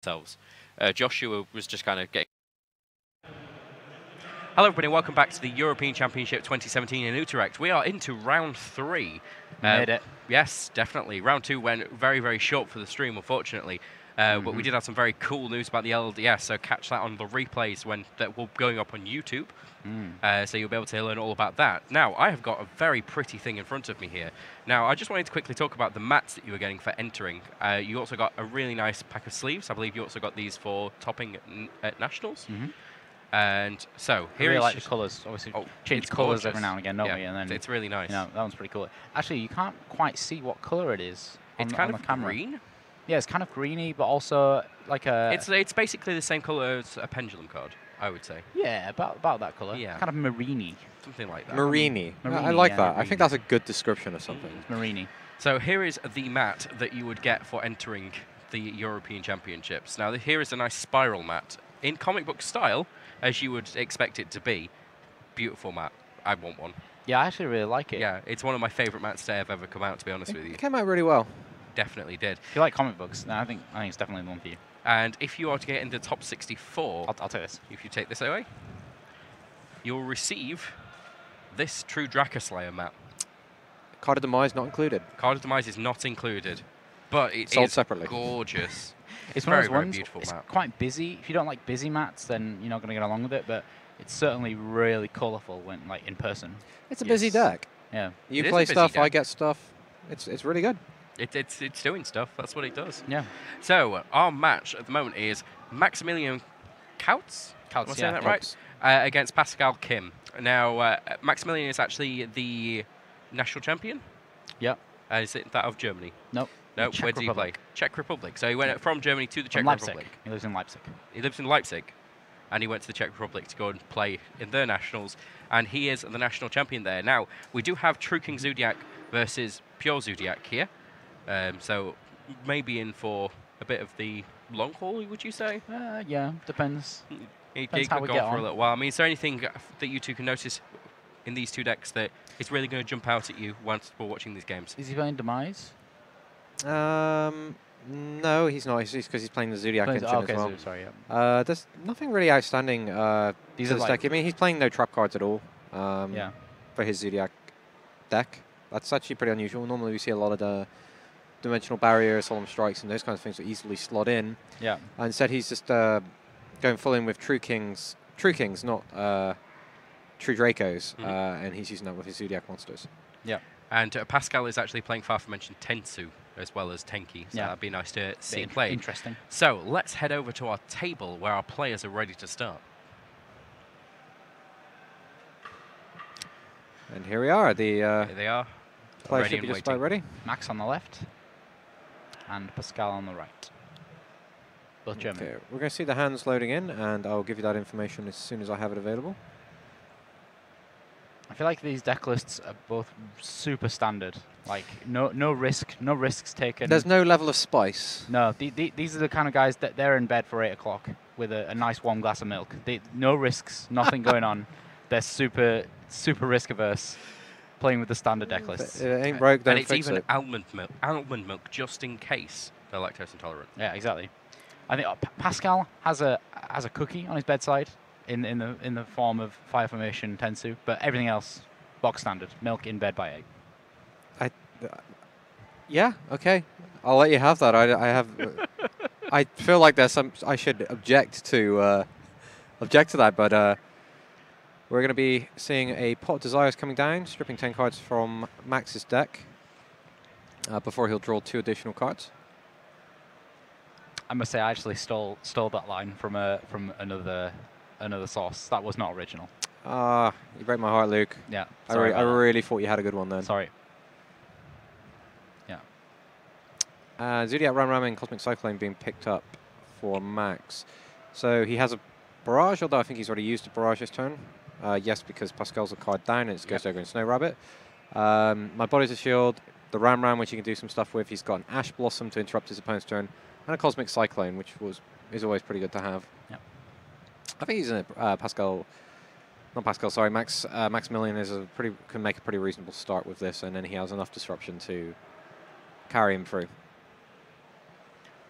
themselves. Joshua was just kind of getting... Hello everybody, welcome back to the European Championship 2017 in Utrecht. We are into round 3. Made it. Yes, definitely. Round 2 went very, very short for the stream, unfortunately. But we did have some very cool news about the LDS, so catch that on the replays that will be going up on YouTube. So you'll be able to learn all about that. Now, I have got a very pretty thing in front of me here. Now, I just wanted to quickly talk about the mats that you were getting for entering. You also got a really nice pack of sleeves. I believe you also got these for topping at Nationals. And so here I really is like the colours. Obviously, change colours every now and again, don't we? And then it's really nice. You know, that one's pretty cool. Actually, you can't quite see what colour it is. It's kind of green. Yeah, it's kind of greeny, but also like a. It's basically the same colour as a pendulum card, I would say. Yeah, about that colour. Yeah. Kind of marini. Something like that. Marini. Marini, I like yeah, that. marini. I think that's a good description of something. Marini. So here is the mat that you would get for entering the European Championships. Now here is a nice spiral mat in comic book style, as you would expect it to be. Beautiful mat. I want one. Yeah, I actually really like it. Yeah, it's one of my favourite mats to have ever come out, to be honest with you. It came out really well. Definitely did. If you like comic books, then I think it's definitely the one for you. And if you are to get into the top 64, I'll take this. if you take this away, you'll receive this True Dracoslayer mat. Card of Demise not included. Card of Demise is not included, but it Sold is separately. gorgeous. It's very, one of those very ones. beautiful It's map. quite busy. If you don't like busy mats, then you're not going to get along with it. But it's certainly really colourful when, like, in person. It's a busy Yes. deck. Yeah. You It is play a busy stuff, I deck. get stuff. It's really good. It's doing stuff. That's what it does. Yeah. So our match at the moment is Maximilian Kautz. Kautz, Am I saying yeah. that right? Against Pascal Kihm. Now Maximilian is actually the national champion. Yep. Is it that of Germany? Nope. No. Czech Where did he play? Republic. Czech Republic. So he went from Germany to the Czech From Leipzig. Republic. He lives in Leipzig. He lives in Leipzig, and he went to the Czech Republic to go and play in their nationals, and he is the national champion there. Now, we do have True King Zoodiac versus Pure Zoodiac here, so maybe in for a bit of the long haul, would you say? Yeah, depends. He Depends could how we go get for a on. little while. I mean, is there anything that you two can notice in these two decks that is really going to jump out at you once we're watching these games? Is he playing Demise? No, he's not. It's because he's playing the Zoodiac engine Okay, as well. so, sorry. Yeah. There's nothing really outstanding These to are this like- deck. I mean, he's playing no trap cards at all Yeah. for his Zoodiac deck. That's actually pretty unusual. Normally we see a lot of the dimensional barrier, solemn strikes, and those kinds of things that easily slot in. Yeah. Instead, he's just going full in with True Kings, not True Dracos, and he's using that with his Zoodiac monsters. Yeah. And Pascal is actually playing far from mentioned Tensu as well as Tenki, so Yeah. that'd be nice to see Bit played. Interesting. So let's head over to our table where our players are ready to start. And here we are. The Here they are. player ready should be and just about waiting. ready. Max on the left, and Pascal on the right. Both German. Okay, we're going to see the hands loading in, and I'll give you that information as soon as I have it available. I feel like these deck lists are both super standard. Like no risks taken. There's no level of spice. No, these are the kind of guys that they're in bed for 8 o'clock with a nice warm glass of milk. No risks, nothing going on. They're super risk averse, playing with the standard deck lists. It ain't broke, don't And it's fix even it. almond milk just in case they're lactose intolerant. Yeah, exactly. I think Pascal has a cookie on his bedside in the form of Fire Formation Tensu, but everything else box standard. Milk in bed by 8. Yeah, okay. I'll let you have that. I have. I feel like there's some. I should object to that, but we're going to be seeing a Pot of Desires coming down, stripping 10 cards from Max's deck before he'll draw 2 additional cards. I must say, I actually stole that line from another source. That was not original. You break my heart, Luke. Yeah, I sorry. about that. really thought you had a good one then. Sorry. Yeah. Zoodiac Ram and Cosmic Cyclone being picked up for Max. So he has a Barrage, although I think he's already used a Barrage this turn. Yes, because Pascal's a card down and it's Ghost Ogre and Snow Rabbit. My Body's a Shield, the Ram, which you can do some stuff with. He's got an Ash Blossom to interrupt his opponent's turn, and a Cosmic Cyclone, which is always pretty good to have. Yep. I think he's in Maximilian can make a pretty reasonable start with this, and then he has enough disruption to carry him through.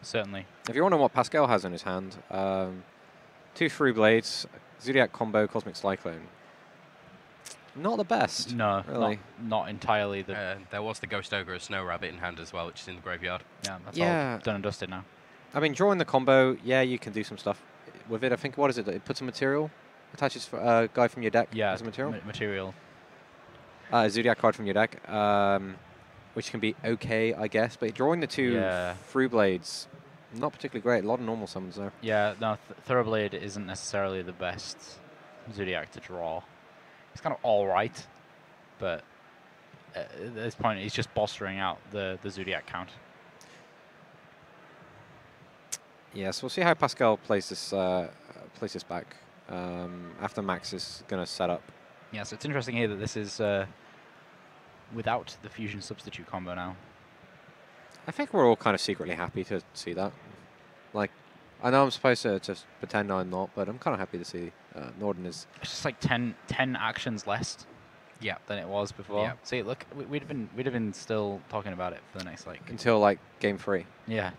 Certainly. If you're wondering what Pascal has in his hand, 2 through blades, Zoodiac combo, Cosmic Cyclone. Not the best. No, really. not entirely. There was the Ghost Ogre of Snow Rabbit in hand as well, which is in the graveyard. Yeah, that's all done and dusted now. I mean, drawing the combo, yeah, you can do some stuff with it. I think, what is it? It puts a material, attaches a guy from your deck as a material? Material. A Zoodiac card from your deck, which can be okay, I guess. But drawing the 2 through blades, not particularly great. A lot of normal summons there. Yeah, no, Thoroughblade isn't necessarily the best Zoodiac to draw. It's kind of all right, but at this point, he's just bolstering out the Zoodiac count. Yeah, so we'll see how Pascal plays this back after Max is going to set up. Yeah, so it's interesting here that this is without the fusion substitute combo now. I think we're all kind of secretly happy to see that. Like, I know I'm supposed to just pretend I'm not, but I'm kind of happy to see Norden is... It's just like 10 actions less than it was before. Yeah. See, look, we'd have been still talking about it for the next, like... Until, like, game 3. Yeah.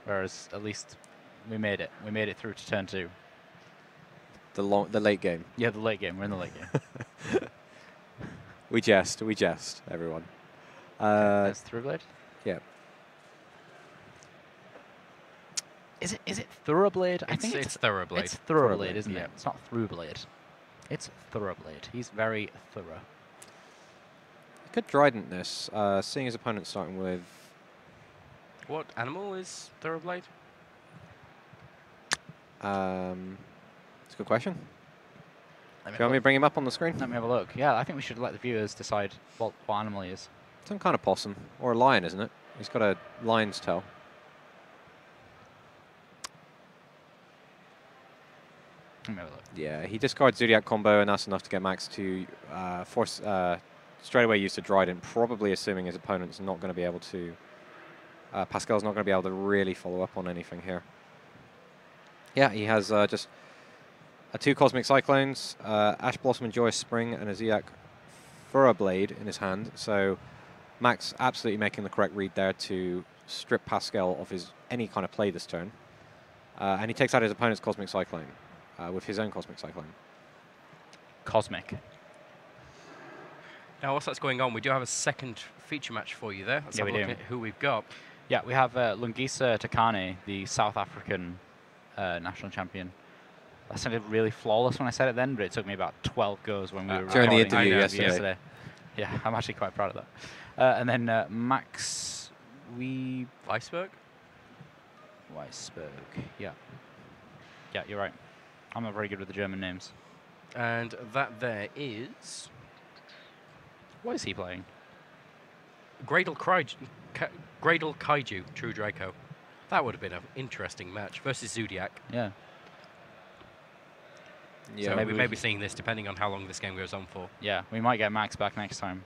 Whereas, at least, we made it. We made it through to turn 2. The late game. Yeah, the late game. We're in the late game. We jest, everyone. That's Thoroughblade? Yeah. Is it Thoroughblade? I think it's Thoroughblade. It's Thoroughblade, isn't it? It's not Throughblade. It's Thoroughblade. He's very thorough. Could Trident this, seeing his opponent starting with... What animal is Thoroughblade? It's a good question. Do Let you want me to bring him up on the screen? me have a look. Yeah, I think we should let the viewers decide what animal he is. Some kind of possum. Or a lion, isn't it? He's got a lion's tail. Let me have a look. Yeah, he discards Zoodiac combo, and that's enough to get Max to force straight away use the Trident, probably assuming his opponent's not going to be able to... Pascal's not going to be able to really follow up on anything here. Yeah, he has just 2 Cosmic Cyclones, Ash Blossom and Joyous Spring, and a Zoodiac Thoroughblade in his hand. So Max absolutely making the correct read there to strip Pascal of his any kind of play this turn. And he takes out his opponent's Cosmic Cyclone with his own Cosmic Cyclone. Cosmic. Now, whilst that's going on, we do have a second feature match for you there. Let's have a look at who we've got. Yeah, we have Lungisa Takane, the South African national champion. That sounded really flawless when I said it then, but it took me about 12 goes when we were during the recording interview yesterday. Yeah, I'm actually quite proud of that. And then Max Weisberg? Yeah. Yeah, you're right. I'm not very good with the German names. And that there is... What is he playing? Gradle Kaiju, True Draco. That would have been an interesting match versus Zoodiac. Yeah. Yeah, So we may be seeing this depending on how long this game goes on for. Yeah, we might get Max back next time.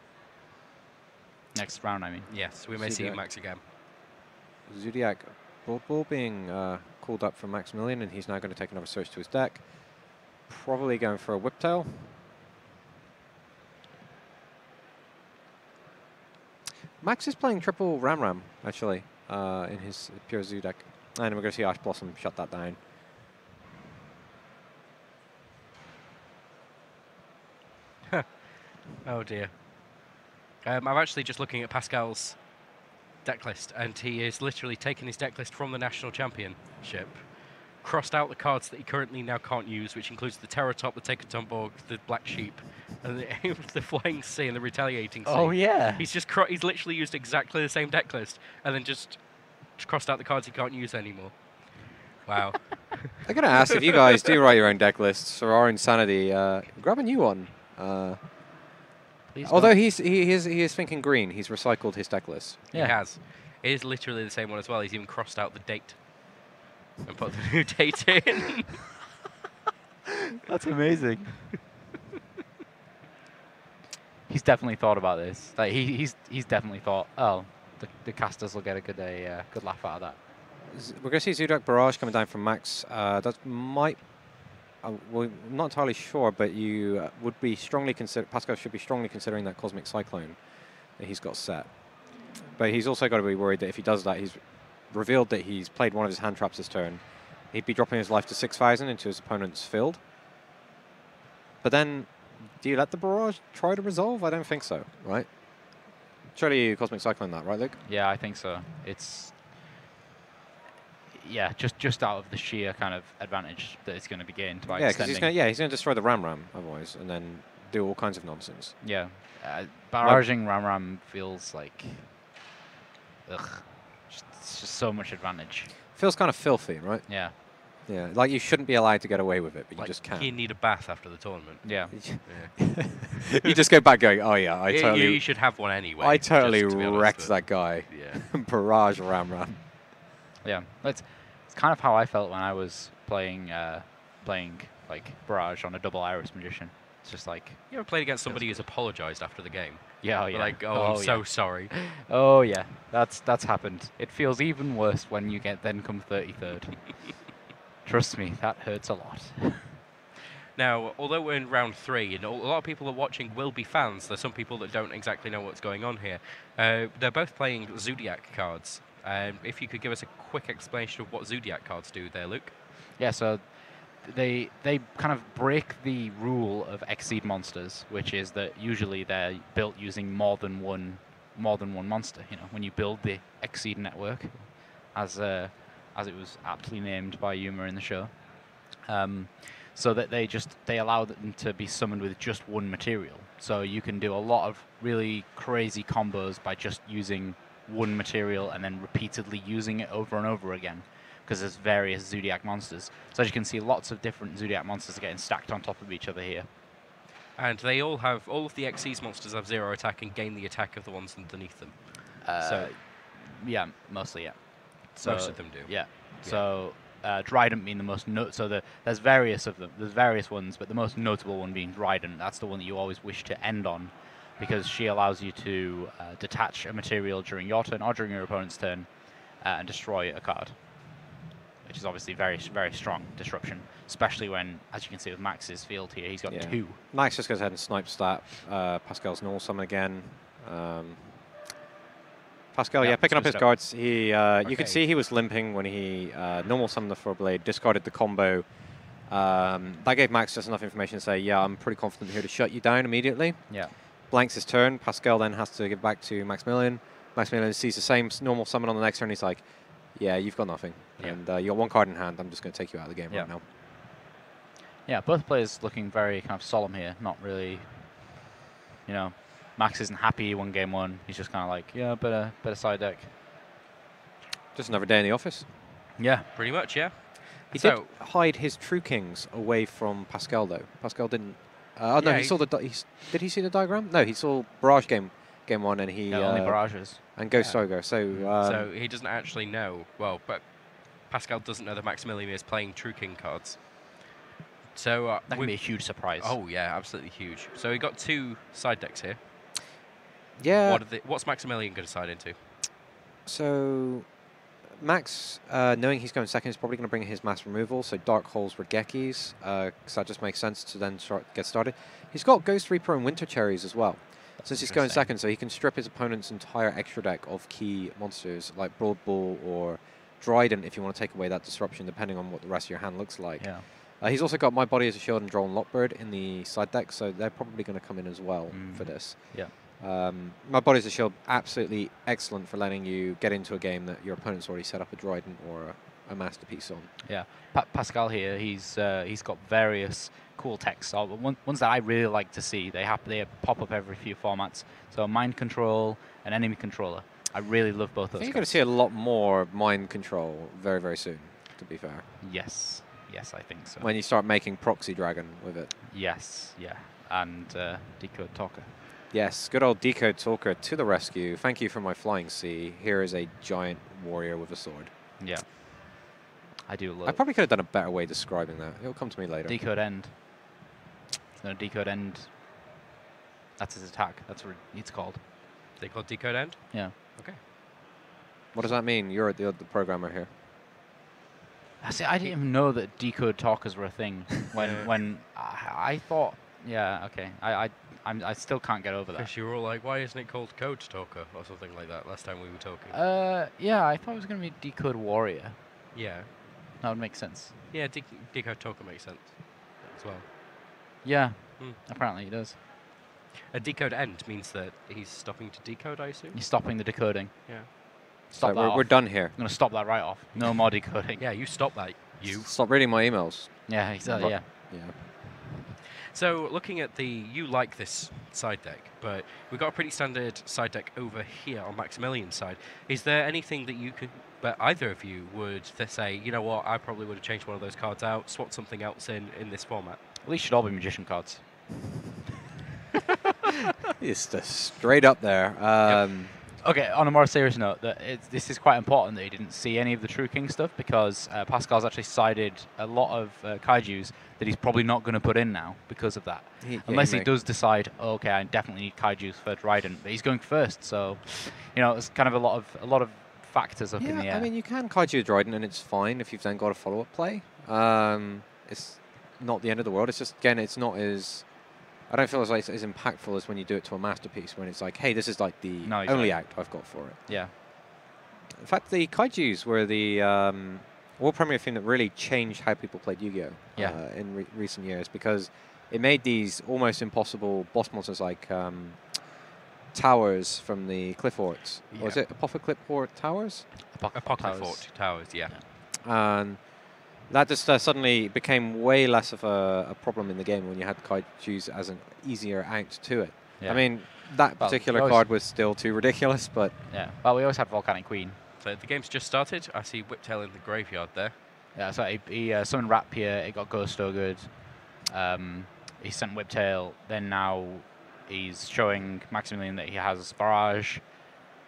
Next round, I mean. Yes, we may see Max again. Zoodiac Blood Ball being called up from Maximilian, and he's now going to take another search to his deck. Probably going for a Whiptail. Max is playing triple Ram, actually, in his pure Zoo deck. And we're going to see Ash Blossom shut that down. Oh dear. I'm actually just looking at Pascal's deck list, and he is literally taking his deck list from the National Championship, crossed out the cards that he currently now can't use, which includes the Terratop, the Tekotomborg, the Black Sheep, and the Flying Sea and the Retaliating Sea. Oh, yeah. He's just he's literally used exactly the same deck list, and then just crossed out the cards he can't use anymore. Wow. I'm going to ask if you guys do write your own deck lists for our insanity, grab a new one. Although he is thinking green, he's recycled his deck list. Yeah. He has. It is literally the same one as well. He's even crossed out the date and put the new date in. That's amazing. He's definitely thought about this. Like he's definitely thought, oh, the casters will get a good laugh out of that. We're going to see Zoodiac Barrage coming down from Max. That might. Well, I'm not entirely sure, but you would be strongly Pascal should be strongly considering that Cosmic Cyclone that he's got set. But he's also got to be worried that if he does that, he's revealed that he's played one of his hand traps this turn, he'd be dropping his life to 6,000 into his opponent's field. But then, do you let the barrage try to resolve? I don't think so, right? Surely you Cosmic Cyclone that, right, Luke? Yeah, I think so. It's just out of the sheer kind of advantage that it's going to be gained by extending. He's going to destroy the Ram otherwise, and then do all kinds of nonsense. Yeah, barraging Ram feels like, it's just so much advantage. Feels kind of filthy, right? Yeah. Yeah, like you shouldn't be allowed to get away with it, but like you just can. You need a bath after the tournament. Yeah. You just go back going, oh yeah, I totally... You should have one anyway. I totally wrecked that guy. Yeah. Barrage Ram. Yeah, it's kind of how I felt when I was playing like Barrage on a double Iris Magician. It's just like... You ever played against somebody who's apologized after the game? Yeah, yeah. Like, I'm so sorry. Oh yeah, that's happened. It feels even worse when you then come 33rd. Trust me, that hurts a lot. Now, although we're in round 3, and a lot of people that are watching will be fans, there's some people that don't exactly know what's going on here. They're both playing Zoodiac cards. If you could give us a quick explanation of what Zoodiac cards do there, Luke. Yeah, so they kind of break the rule of Exceed monsters, which is that usually they're built using more than one monster. You know, when you build the Exceed network, as it was aptly named by Yuma in the show, so that they allow them to be summoned with just one material. So you can do a lot of really crazy combos by just using one material and then repeatedly using it over and over again, because there's various Zoodiac monsters. So as you can see, lots of different Zoodiac monsters are getting stacked on top of each other here. And they all of the Xyz monsters have 0 attack and gain the attack of the ones underneath them. Yeah, mostly, yeah. So, most of them do. Yeah. So Drident being the most there's various of them. There's various ones, but the most notable one being Drident. That's the one that you always wish to end on, because she allows you to detach a material during your turn or during your opponent's turn and destroy a card, which is obviously very, very strong disruption, especially when, as you can see with Max's field here, he's got 2. Max just goes ahead and snipes that. Pascal's normal summon again. Pascal, picking up his cards. He, you could see he was limping when he normal summoned the Throw Blade, discarded the combo. That gave Max just enough information to say, yeah, I'm pretty confident here to shut you down immediately. Yeah. Blanks his turn. Pascal then has to give back to Maximilian. Maximilian sees the same normal summon on the next turn. He's like, yeah, you've got nothing. Yeah. And you got 1 card in hand. I'm just going to take you out of the game right now. Yeah, both players looking very kind of solemn here. Not really, you know, Max isn't happy he won game 1. He's just kind of like, yeah, better side deck. Just another day in the office. Yeah. Pretty much, yeah. He did hide his True Kings away from Pascal, though. Pascal didn't... no, he saw the... did he see the diagram? No, he saw Barrage game 1, and he... only Barrages. And Ghost Ogre, so he doesn't actually know... Well, but Pascal doesn't know that Maximilian is playing True King cards. So that can be a huge surprise. Oh, yeah, absolutely huge. So we got 2 side decks here. Yeah. What's Maximilian going to side into? So Max, knowing he's going second, is probably going to bring his mass removal, so Dark Holes, Regekis, because that just makes sense to then get started. He's got Ghost Reaper and Winter Cherries as well, since he's going second, so he can strip his opponent's entire extra deck of key monsters, like Broad Bull or Dryden, if you want to take away that disruption, depending on what the rest of your hand looks like. Yeah. He's also got My Body as a Shield and Droll and Lockbird in the side deck, so they're probably going to come in as well for this. Yeah. My Body as a Shield, absolutely excellent for letting you get into a game that your opponent's already set up a Dryden or a Masterpiece on. Yeah, Pascal here, he's got various cool techs. Ones that I really like to see. They pop up every few formats. So Mind Control and Enemy Controller. I really love both those. I think you're going to see a lot more Mind Control very, very soon, to be fair. Yes, I think so. When you start making Proxy Dragon with it. Yes, yeah, and Decode Talker. Yes, good old Decode Talker to the rescue. Thank you for my flying C. Here is a giant warrior with a sword. Yeah. I do love... I probably could have done a better way describing that. It'll come to me later. Decode End. No, Decode End. That's his attack. That's what it's called. They call Decode End? Yeah. Okay. What does that mean? You're the programmer here. See, I didn't even know that Decode Talkers were a thing when I thought... Yeah, okay. I I still can't get over that. Because you were all like, why isn't it called Code Talker or something like that last time we were talking? Yeah, I thought it was going to be Decode Warrior. Yeah. That would make sense. Yeah, Decode Talker makes sense as well. Yeah, apparently it does. A decode end means that he's stopping to decode, I assume? You're stopping the decoding. Yeah. Stop that we're off. done here. I'm going to stop that right off. No more decoding. Yeah, you stop that, you. Stop reading my emails. Yeah, exactly, yeah. Yeah. So looking at you like this side deck, but we've got a pretty standard side deck over here on Maximilian's side. Is there anything that you could, but either of you would say, you know what, I probably would have changed one of those cards out, swapped something else in this format? At least should all be magician cards. It's just straight up there. Okay, on a more serious note, this is quite important that he didn't see any of the True King stuff because Pascal's actually sided a lot of kaijus that he's probably not going to put in now because of that. Unless he does decide, oh, okay, I definitely need kaijus for Trident, but he's going first, so it's kind of a lot of factors up in the air. I mean, you can kaiju Trident and it's fine if you've then got a follow-up play. It's not the end of the world. It's just, again, it's not as... I don't feel as impactful as when you do it to a masterpiece, when it's like, hey, this is like the only act I've got for it. Yeah. In fact, the kaijus were the world premiere thing that really changed how people played Yu-Gi-Oh! In recent years, because it made these almost impossible boss monsters like towers from the Cliff Forts. Yeah. Was it Apocalypse Fort Towers? Apocalypse Fort Towers, yeah. And that just suddenly became way less of a problem in the game when you had kaijus as an easier out to it. Yeah. I mean, that particular card was still too ridiculous, but... Yeah, well, we always had Volcanic Queen. So the game's just started. I see Whiptail in the graveyard there. Yeah, so he summoned Rapier, it got Ghost Ogred, he sent Whiptail, then now he's showing Maximilian that he has Barrage.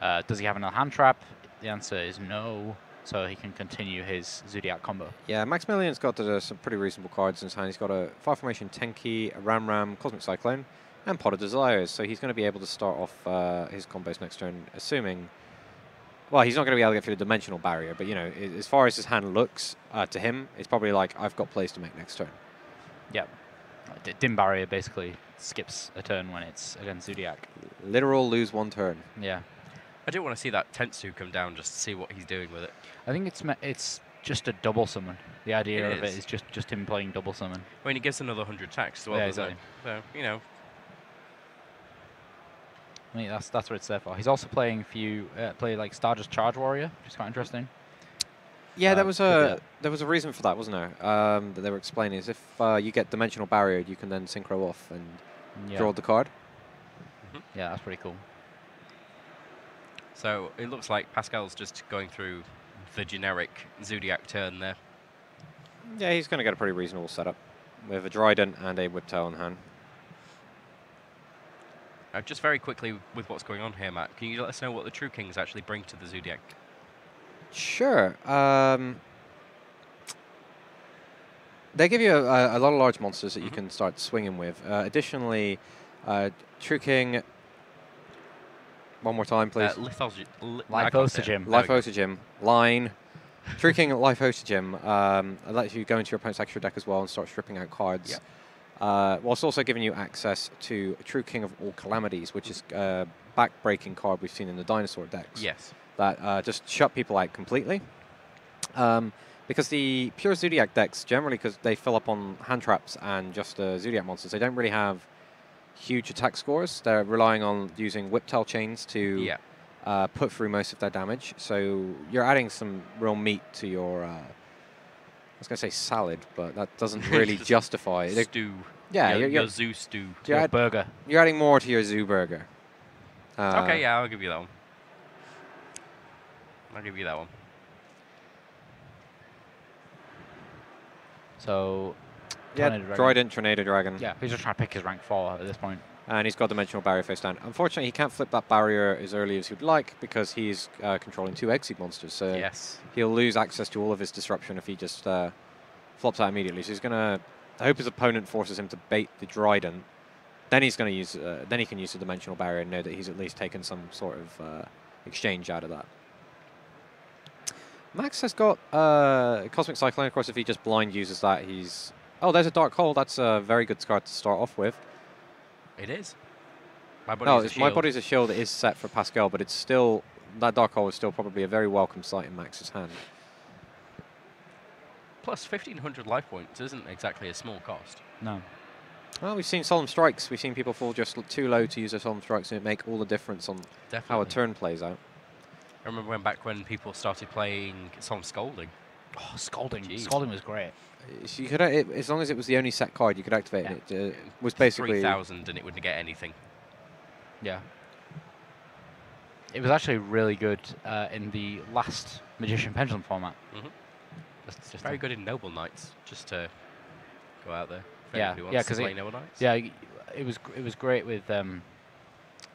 Does he have another hand trap? The answer is no. So he can continue his Zoodiac combo. Yeah, Maximilian's got some pretty reasonable cards in his hand. He's got a 5-formation Tenki, a Ram, Cosmic Cyclone, and Pot of Desires. So he's going to be able to start off his combos next turn, assuming... Well, he's not going to be able to get through the dimensional barrier, but, as far as his hand looks to him, it's probably like, I've got plays to make next turn. Yep. Dim Barrier basically skips a turn when it's against Zoodiac. Literal lose one turn. Yeah. I do want to see that Tensu come down just to see what he's doing with it. I think it's just a double summon. The idea of it is just him playing double summon. I mean, he gets another 100 attacks as well, exactly. So, I mean, that's what it's there for. He's also playing play like Stardust Charge Warrior, which is quite interesting. Yeah, there was a reason for that, wasn't there? That they were explaining is if you get Dimensional Barrier, you can then synchro off and draw the card. Yeah, that's pretty cool. So it looks like Pascal's just going through the generic Zoodiac turn there. Yeah, he's going to get a pretty reasonable setup with a Trident and a Whiptail in hand. Just very quickly with what's going on here, Matt, can you let us know what the True Kings actually bring to the Zoodiac? Sure. They give you a lot of large monsters that you can start swinging with. Additionally, True King... One more time, please. Lithosogym. Lithosogym. Line. True King Lithosogym lets you go into your opponent's extra deck as well and start stripping out cards. Yep. Whilst also giving you access to True King of All Calamities, which is a back-breaking card we've seen in the dinosaur decks. Yes. That just shut people out completely. Because the pure Zoodiac decks, generally, because they fill up on hand traps and just Zoodiac monsters, they don't really have huge attack scores. They're relying on using Whiptail chains to put through most of their damage. So you're adding some real meat to your, I was going to say salad, but that doesn't really justify it. Stew. Yeah, your zoo stew. Your burger. You're adding more to your zoo burger. Okay, yeah, I'll give you that one. I'll give you that one. So... Yeah, Trident, Tornado Dragon. Yeah, he's just trying to pick his rank 4 at this point. And he's got Dimensional Barrier face down. Unfortunately, he can't flip that barrier as early as he'd like because he's controlling 2 Exceed monsters. So he'll lose access to all of his disruption if he just flops out immediately. So he's going to... I hope his opponent forces him to bait the Trident. Then he's going to use... then he can use the Dimensional Barrier and know that he's at least taken some sort of exchange out of that. Max has got Cosmic Cyclone. Of course, if he just blind uses that, he's... Oh, there's a Dark Hole. That's a very good card to start off with. It is. My body's No, a it's My shield. Body's a Shield is set for Pascal, but it's still, that Dark Hole is still probably a very welcome sight in Max's hand. Plus 1,500 life points isn't exactly a small cost. No. Well, we've seen Solemn Strikes. We've seen people fall just too low to use their Solemn Strikes, and it make all the difference on Definitely. how a turn plays out. I remember back when people started playing Solemn Scolding. Oh, Scalding. Jeez. Scalding was great. So you could, as long as it was the only set card, you could activate it. It was basically 3,000 and it wouldn't get anything. Yeah. It was actually really good in the last Magician Pendulum format. Mm-hmm. Just Very good in Noble Knights, just to go out there. If Yeah, anybody yeah, wants to 'cause play Noble Knights. Yeah, it was great with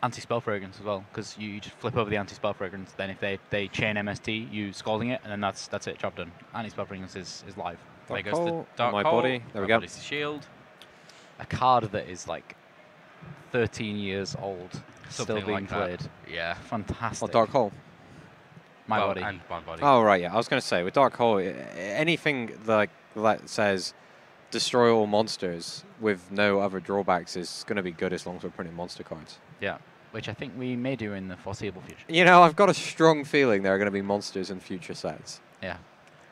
anti-spell fragrance as well, because you just flip over the anti-spell fragrance. Then if they chain MST, you Scalding it, and then that's it, job done. Anti-spell fragrance is live. There Dark goes the Hole, Dark My Hole, Body. There we My go. Body's a shield. A card that is like 13 years old, Something still being like that. played. Yeah. Fantastic. Or Dark Hole. My Well, Body. And My Body. Oh, right, yeah. I was going to say, with Dark Hole, anything like that says destroy all monsters with no other drawbacks is going to be good as long as we're printing monster cards. Yeah, which I think we may do in the foreseeable future. You know, I've got a strong feeling there are going to be monsters in future sets. Yeah.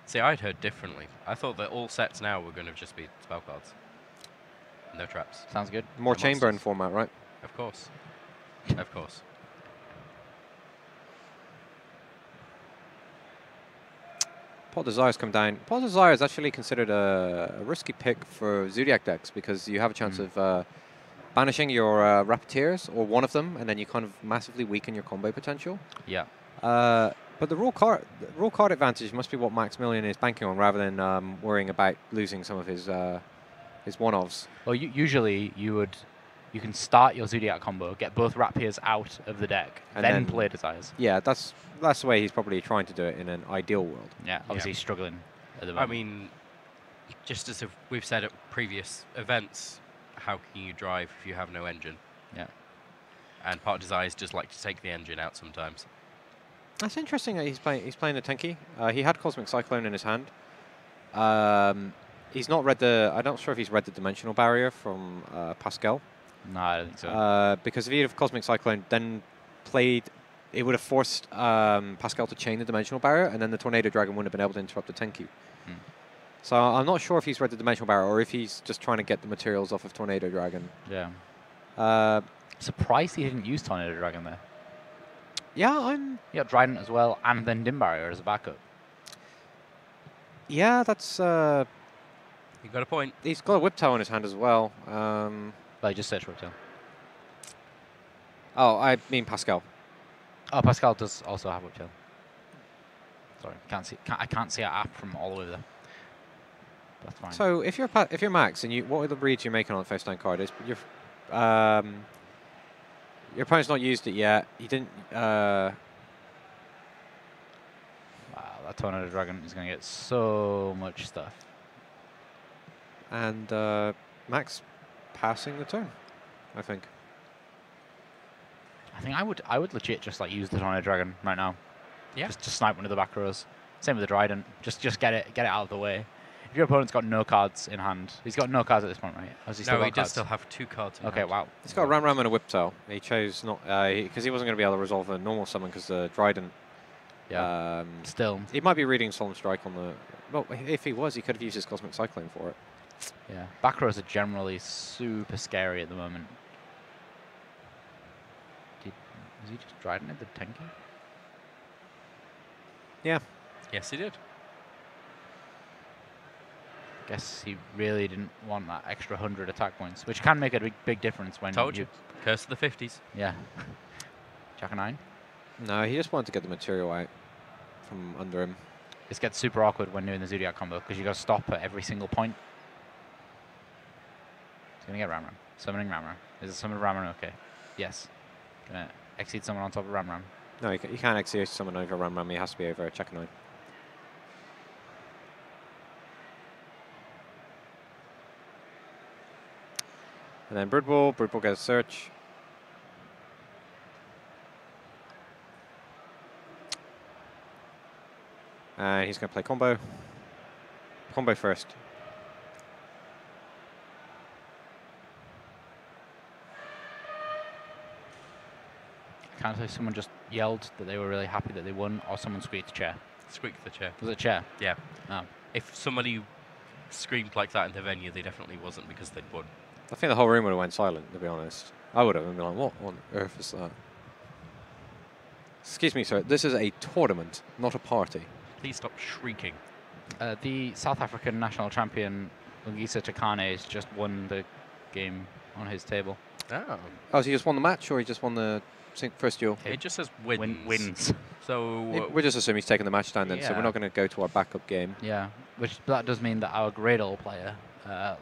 See, I'd heard differently. I thought that all sets now were going to just be spell cards. No traps. Sounds good. More And chamber in monsters. format, right? Of course. Of course. Pot Desire's come down. Pot Desire is actually considered a risky pick for Zoodiac decks because you have a chance of banishing your Rappeteers, or one of them, and then you kind of massively weaken your combo potential. Yeah. But the raw card advantage must be what Maximilian is banking on, rather than worrying about losing some of his one-offs. Well, usually you can start your Zoodiac combo, get both Rapiers out of the deck, And then then- play Desires. Yeah, that's the way he's probably trying to do it in an ideal world. Yeah, obviously he's struggling at the I moment. mean, just as we've said at previous events, how can you drive if you have no engine? Yeah. And Part Desires just like to take the engine out sometimes. That's interesting that he's playing the Tenki. He had Cosmic Cyclone in his hand. He's not read I'm not sure if he's read the Dimensional Barrier from Pascal. No, I don't think so. Because if he'd have Cosmic Cyclone, then played, it would have forced Pascal to chain the Dimensional Barrier, and then the Tornado Dragon wouldn't have been able to interrupt the Tenki. So I'm not sure if he's read the Dimensional Barrier or if he's just trying to get the materials off of Tornado Dragon. Yeah. Surprised he didn't use Tornado Dragon there. Yeah, He got Trident as well, and then Dim Barrier as a backup. yeah, that's. You got a point. He's got a Whiptail in his hand as well. But I just searched Reptile. Oh, I mean Pascal. Oh, Pascal does also have Whiptail. Sorry, I can't see our app from all the way there. That's fine. So if you're Max, and what are the reads you're making on the face down card? Is your opponent's not used it yet. He didn't. Wow, that Tornado Dragon is going to get so much stuff. And Max passing the turn, I think. I think I would legit just like use the Tornado Dragon right now. Yeah. Just snipe one of the back rows. Same with the Trident. Just get it out of the way. If your opponent's got no cards in hand, he's got no cards at this point, right? Or has he still No, got he does cards? still have 2 cards in Okay, hand. wow. He's got a Ram Ram and a Whiptail. He chose not because he wasn't going to be able to resolve a normal summon because the Trident. Yeah. Still. He might be reading Solemn Strike on the. Well, if he was, he could have used his Cosmic Cyclone for it. Yeah. Back rows are generally super scary at the moment. Was he just Trident at the Tenki? Yeah. Yes, he did. Guess he really didn't want that extra 100 attack points, which can make a big difference when Told you. Curse of the 50s. Yeah. Jack of 9. No, he just wanted to get the material out from under him. This gets super awkward when doing the Zoodiac combo because you got to stop at every single point. He's going to get Ram Ram. Summoning Ram Ram. Is it summoning Ram Ram? Okay. Yes. Going to exceed someone on top of Ram Ram. No, you can't execute someone over Ram Ram. He has to be over Check 9. And then Broodball gets a search. And he's going to play combo. Combo first. can't say someone just yelled that they were really happy that they won, or someone squeaked a chair. Squeaked the chair. Was it a chair? Yeah. Oh. If somebody screamed like that in the venue, they definitely wasn't because they'd won. I think the whole room would have went silent, to be honest. I would have been like, what on earth is that? Excuse me, sir. This is a tournament, not a party. Please stop shrieking. The South African national champion, Lungisa Takane, has just won the game on his table. Oh. Oh, so he just won the match, or he just won the first duel? It just says wins. Wins. So We're just assuming he's taking the match down then, so Yeah. we're not going to go to our backup game. Yeah, which that does mean that our Gradle player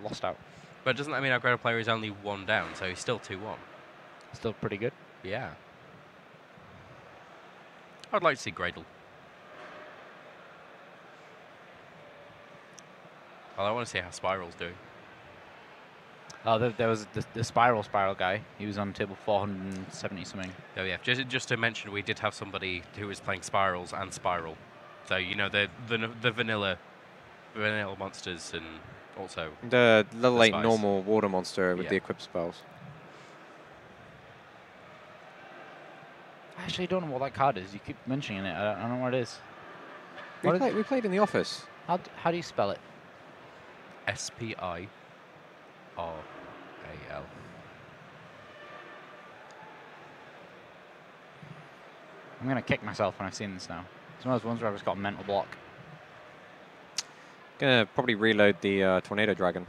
lost out. but doesn't that mean our Greta player is only 1 down, so he's still 2-1? Still pretty good. Yeah. I'd like to see Gradle. Well, I want to see how Spiral's doing. Oh, there was the spiral guy. He was on table 470 something. Oh yeah, just to mention, we did have somebody who was playing Spirals and Spiral. So, you know, the vanilla monsters and also... The little late spice. normal water monster with Yeah. the equipped spells. I actually don't know what that card is. You keep mentioning it. I don't know what it is. We played in the office. How do you spell it? SPIRAL. I'm going to kick myself when I've seen this now. It's one of those ones where I've just got a mental block. Gonna probably reload the Tornado Dragon.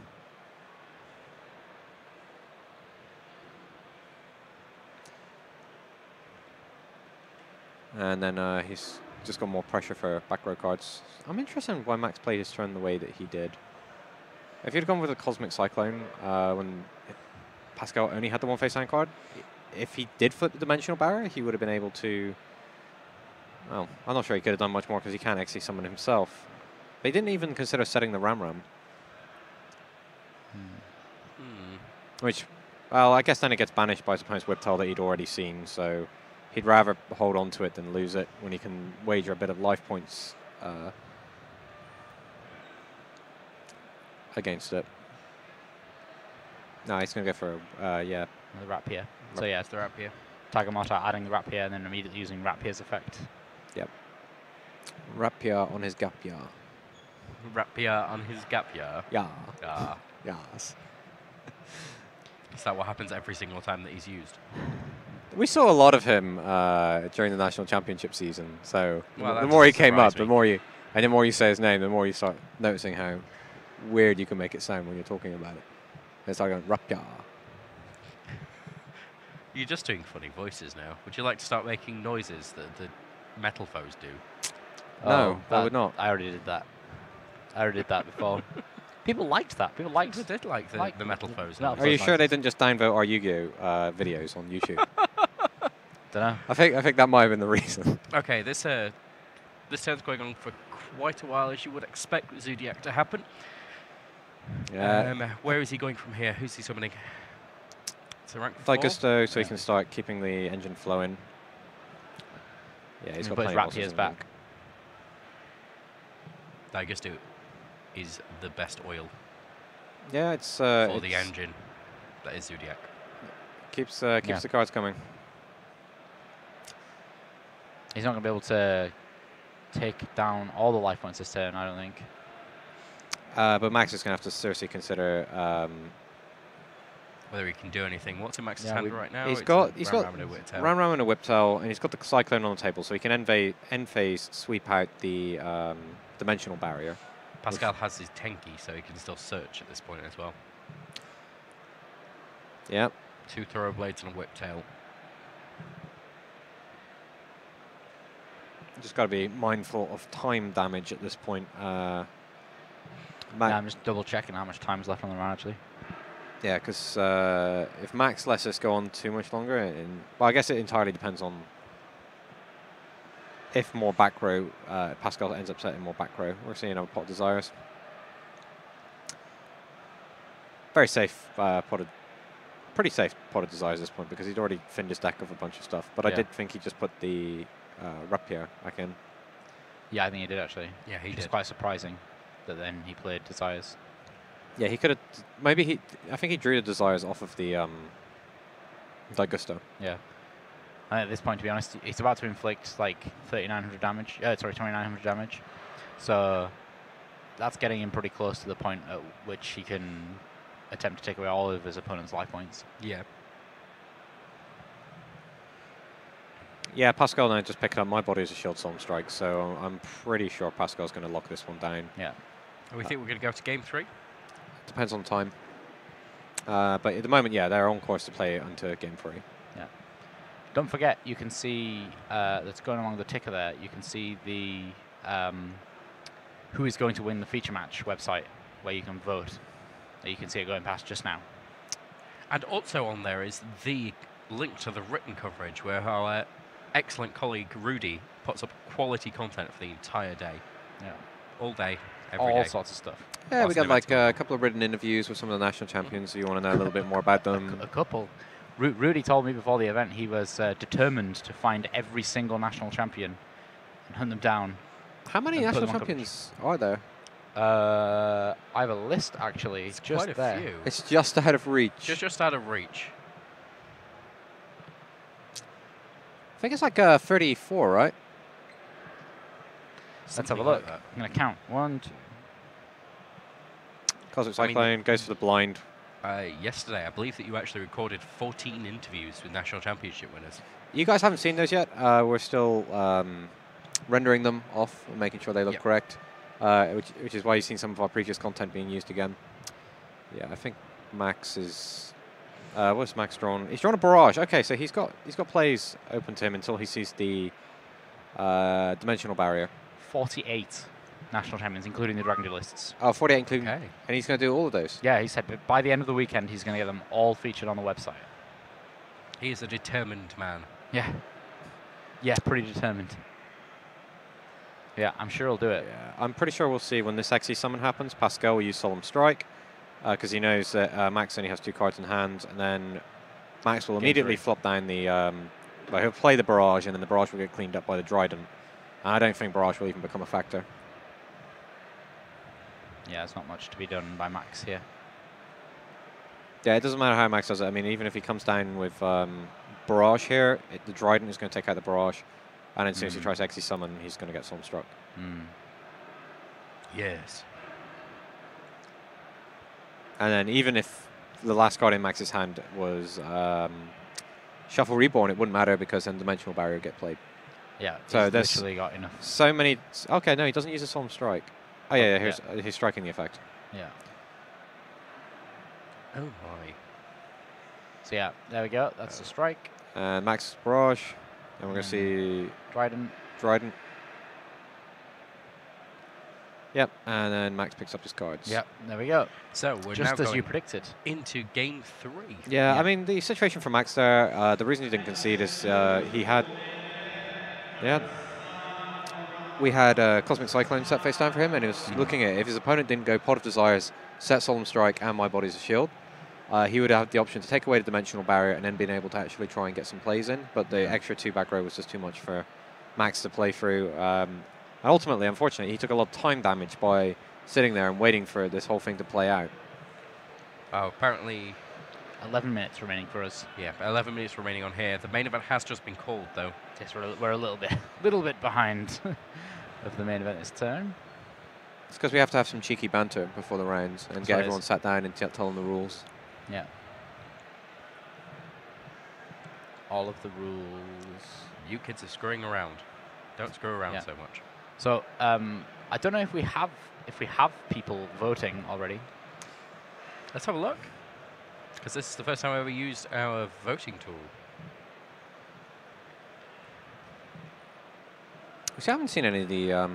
And then he's just got more pressure for back row cards. I'm interested in why Max played his turn the way that he did. If you'd gone with a Cosmic Cyclone when Pascal only had the one face hand card, if he did flip the Dimensional Barrier, he would have been able to... Well, I'm not sure he could have done much more because he can't actually summon himself. They didn't even consider setting the Ram. Which, well, I guess then it gets banished by his opponent's Whiptail that he'd already seen, so he'd rather hold on to it than lose it when he can wager a bit of life points against it. No, he's going to go for, yeah. The Rapier. So yeah, it's the Rapier. Tagamata adding the Rapier and then immediately using Rapier's effect. Yep. Rapier on his gap year. Rapier on his gap year. Yeah. Ah. Yes. Is that what happens every single time that he's used? We saw a lot of him during the national championship season. So Well, the that more he doesn't came up, surprise the more you say his name, the more you start noticing how weird you can make it sound when you're talking about it. It's like going Rapier. You're just doing funny voices now. Would you like to start making noises that the metal foes do? No, I would not. I already did that. I already did that before. People liked that. People liked People did like the metal foes. No, noises. Are you nice. sure they didn't just downvote our Yu-Gi-Oh videos on YouTube? Dunno. I think that might have been the reason. Okay, this turn's going on for quite a while, as you would expect with Zoodiac to happen. Yeah. Where is he going from here? Who's he summoning? It's a rank 4. Gusto, so he can start keeping the engine flowing. Yeah, he's got But his plenty of Rapier's bosses back. Daigastu is the best oil Yeah, it's for the engine. That is Zoodiac. keeps Yeah. the cards coming. He's not going to be able to take down all the life points this turn, I don't think. But Max is going to have to seriously consider. Whether he can do anything. What's in Max's Yeah, hand right now? He's It's got a Ram and a Whiptail. Ram and a Whiptail, and he's got the Cyclone on the table, so he can end phase sweep out the Dimensional Barrier. Pascal has his Tenki, so he can still search at this point as well. Yep. 2 Thoroughblades and a Whiptail. Just got to be mindful of time damage at this point. Yeah, I'm just double checking how much time's left on the run actually. Yeah, because if Max lets us go on too much longer, well, I guess it entirely depends on if more back row, Pascal ends up setting more back row. We're seeing a pot of Desires. Very safe pretty safe pot of Desires at this point because he'd already finished his deck of a bunch of stuff. But I Yeah. did think he just put the Rapier back in. Yeah, I think he did actually. Yeah, he Which did. is quite surprising that then he played Desires. Yeah, he could have. I think he drew the Desires off of the Gusto. Yeah. At this point, to be honest, it's about to inflict like 3,900 damage. Sorry, 2,900 damage. So that's getting him pretty close to the point at which he can attempt to take away all of his opponent's life points. Yeah. Yeah, Pascal now just picking up my body as a shield solemn strike, so I'm pretty sure Pascal's going to lock this one down. Yeah. We think we're going to go to game 3? Depends on time. But at the moment, yeah, they're on course to play it into game 3. Yeah. Don't forget, you can see that's going along the ticker there. You can see the who is going to win the feature match website, where you can vote. You can see it going past just now. And also on there is the link to the written coverage, where our excellent colleague Rudy puts up quality content for the entire day. Yeah. All day, every All day. sorts of stuff. Yeah, we Lots got of like events a couple of written interviews with some of the national champions, if you want to know a little bit more about them. A couple. Rudy told me before the event he was determined to find every single national champion and hunt them down. How many and put national them on champions are there? I have a list, actually. It's just quite a there. few. It's just out of reach. Just out of reach. I think it's like 34, right? Let's have a Something look. like that. I'm going to count. 1, 2. Cosmic I mean- Cyclone goes for the blind. Yesterday, I believe that you actually recorded 14 interviews with national championship winners. You guys haven't seen those yet. We're still rendering them off and making sure they look Yep. correct, which is why you've seen some of our previous content being used again. Yeah, I think Max is... what's Max drawn? He's drawn a barrage. Okay, so he's got plays open to him until he sees the dimensional barrier. 48 national champions, including the Dragon Duelists. Oh, 48 including... Okay. And he's going to do all of those? Yeah, he said by the end of the weekend he's going to get them all featured on the website. He is a determined man. Yeah. Yeah, pretty determined. Yeah, I'm sure he'll do it. Yeah, I'm pretty sure we'll see when this XE summon happens. Pascal will use Solemn Strike because he knows that Max only has 2 cards in hand, and then Max will Game immediately 3. flop down the... well, he'll play the barrage, and then the barrage will get cleaned up by the Dryden. And I don't think barrage will even become a factor. Yeah, there's not much to be done by Max here. Yeah, it doesn't matter how Max does it. I mean, even if he comes down with barrage here, the Dryden is going to take out the barrage, and as soon as he tries XE summon, he's going to get Solemn Struck. Yes. And then even if the last card in Max's hand was Shuffle Reborn, it wouldn't matter because then Dimensional Barrier would get played. Yeah, So he's this- literally got enough. So many... Okay, no, he doesn't use a Solemn Strike. Oh, yeah, here's, he's striking the effect. Yeah. Oh my. So yeah, there we go. That's the strike. And Max Barrage. And we're going to see Dryden. Dryden. Yep, and then Max picks up his cards. Yep, there we go. So we're Just now as you going predicted. into game 3. Yeah, I mean, the situation for Max there, the reason he didn't concede is he had... Yeah. We had Cosmic Cyclone set face down for him, and he was looking at it. If his opponent didn't go Pot of Desires, set Solemn Strike, and My Body's a Shield, he would have the option to take away the Dimensional Barrier and then being able to actually try and get some plays in. But the extra 2 back row was just too much for Max to play through. And ultimately, unfortunately, he took a lot of time damage by sitting there and waiting for this whole thing to play out. Oh, apparently, 11 minutes remaining for us. yeah, 11 minutes remaining on here. The main event has just been called, though. Yes, we're a little bit behind of the main event this turn. It's because we have to have some cheeky banter before the rounds and That's get what it everyone is. sat down and tell them the rules. Yeah. All of the rules. You kids are screwing around. Don't screw around Yeah. so much. So I don't know if we have people voting already. Let's have a look. Because this is the first time I ever used our voting tool. We haven't seen any of the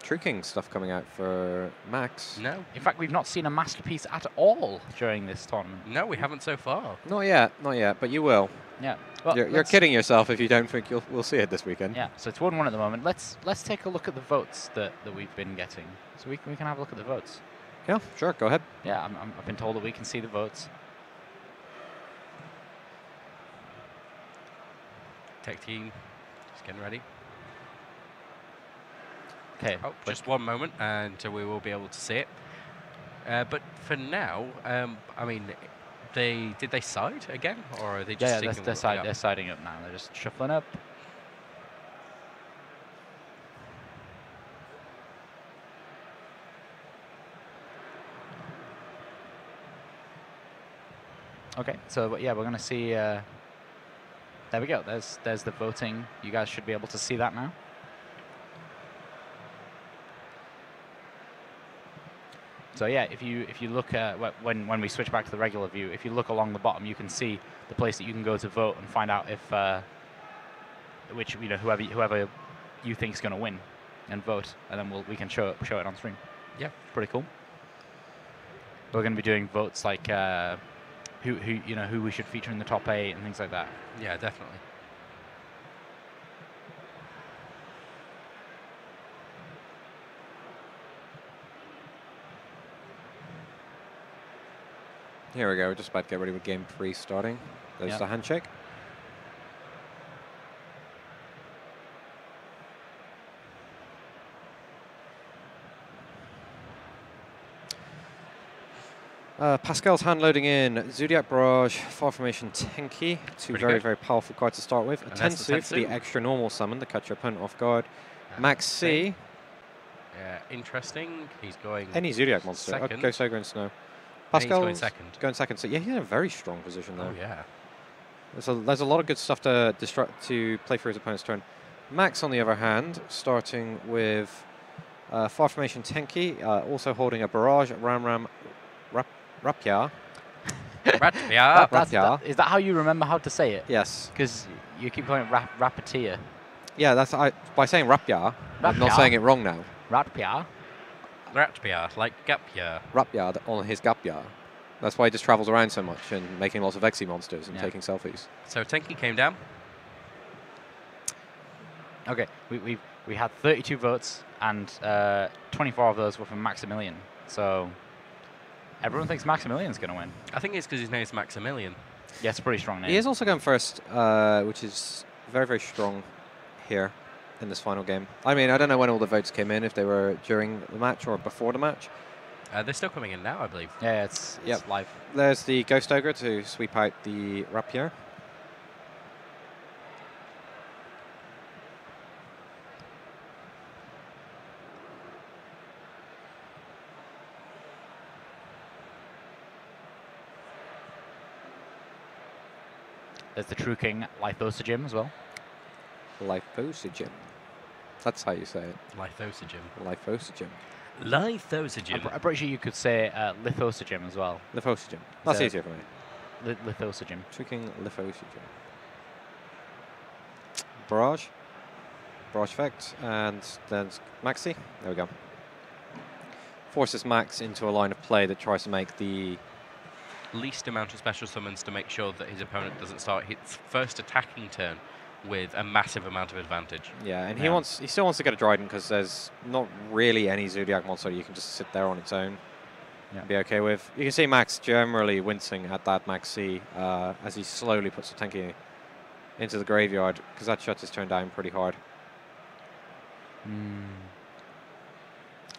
True King stuff coming out for Max. No. In fact, we've not seen a masterpiece at all during this tournament. No, we haven't so far. Not yet, but you will. Yeah. Well, You're let's- kidding yourself if you don't think we'll see it this weekend. Yeah. So it's 1-1 at the moment. Let's take a look at the votes that we've been getting. So we can have a look at the votes. Yeah, sure, go ahead. Yeah, I've been told that we can see the votes. Tech team, just getting ready. Okay. Oh, just one moment, and we will be able to see it. But for now, I mean, Did they side again, or are they just Yeah, taking a they're, look? Yeah. they're siding up now. They're just shuffling up. Okay, so yeah, we're gonna see. There we go. There's the voting. You guys should be able to see that now. So yeah, if you look at when we switch back to the regular view, if you look along the bottom, you can see the place that you can go to vote and find out if whoever you think is going to win, and vote, and then we can show it on stream. Yeah, pretty cool. We're going to be doing votes like who we should feature in the top 8 and things like that. Yeah, definitely. Here we go. We're just about to get ready with game 3 starting. There's the handshake. Pascal's hand loading in. Zoodiac Barrage, Far Formation Tenki. Two very powerful cards to start with. A Tensu for the extra normal summon to catch your opponent off guard. Max C. Yeah, interesting. He's going. Any Zoodiac monster. Second. Go Soga and Snow. Pascal going second. Going second. So yeah, he's in a very strong position there. Oh yeah. There's a lot of good stuff to play for his opponent's turn. Max, on the other hand, starting with Far Formation Tenki, also holding a Barrage, Ram Rapia. Rapia. Is that how you remember how to say it? Yes. Because you keep calling it Rapatia. Yeah, that's by saying Rapia, I'm not saying it wrong now. Rapia. Rapia, like Gapia. Rapia on his Gapia. That's why he just travels around so much and making lots of Exy monsters and taking selfies. So Tenki came down. Okay, we had 32 votes, and 24 of those were from Maximilian. So everyone thinks Maximilian's going to win. I think it's because his name's Maximilian. Yeah, it's a pretty strong name. He is also going first, which is very strong here in this final game. I mean, I don't know when all the votes came in, if they were during the match or before the match. They're still coming in now, I believe. Yeah, it's live. There's the Ghost Ogre to sweep out the Rapier. There's the True King Lithosogym as well. Lithosogym. That's how you say it. Lithosogym. Lithosogym. Lithosogym. I'm pretty sure you could say Lithosogym as well. Lithosogym. That's easier for me. Lithosogym. True King Lithosogym. Barrage. Barrage effect. And then Maxi. There we go. Forces Max into a line of play that tries to make the least amount of special summons to make sure that his opponent doesn't start his first attacking turn with a massive amount of advantage. Yeah, and he still wants to get a Dryden because there's not really any Zoodiac monster you can just sit there on its own and be okay with. You can see Max generally wincing at that Max C as he slowly puts the Tenki into the graveyard because that shuts his turn down pretty hard.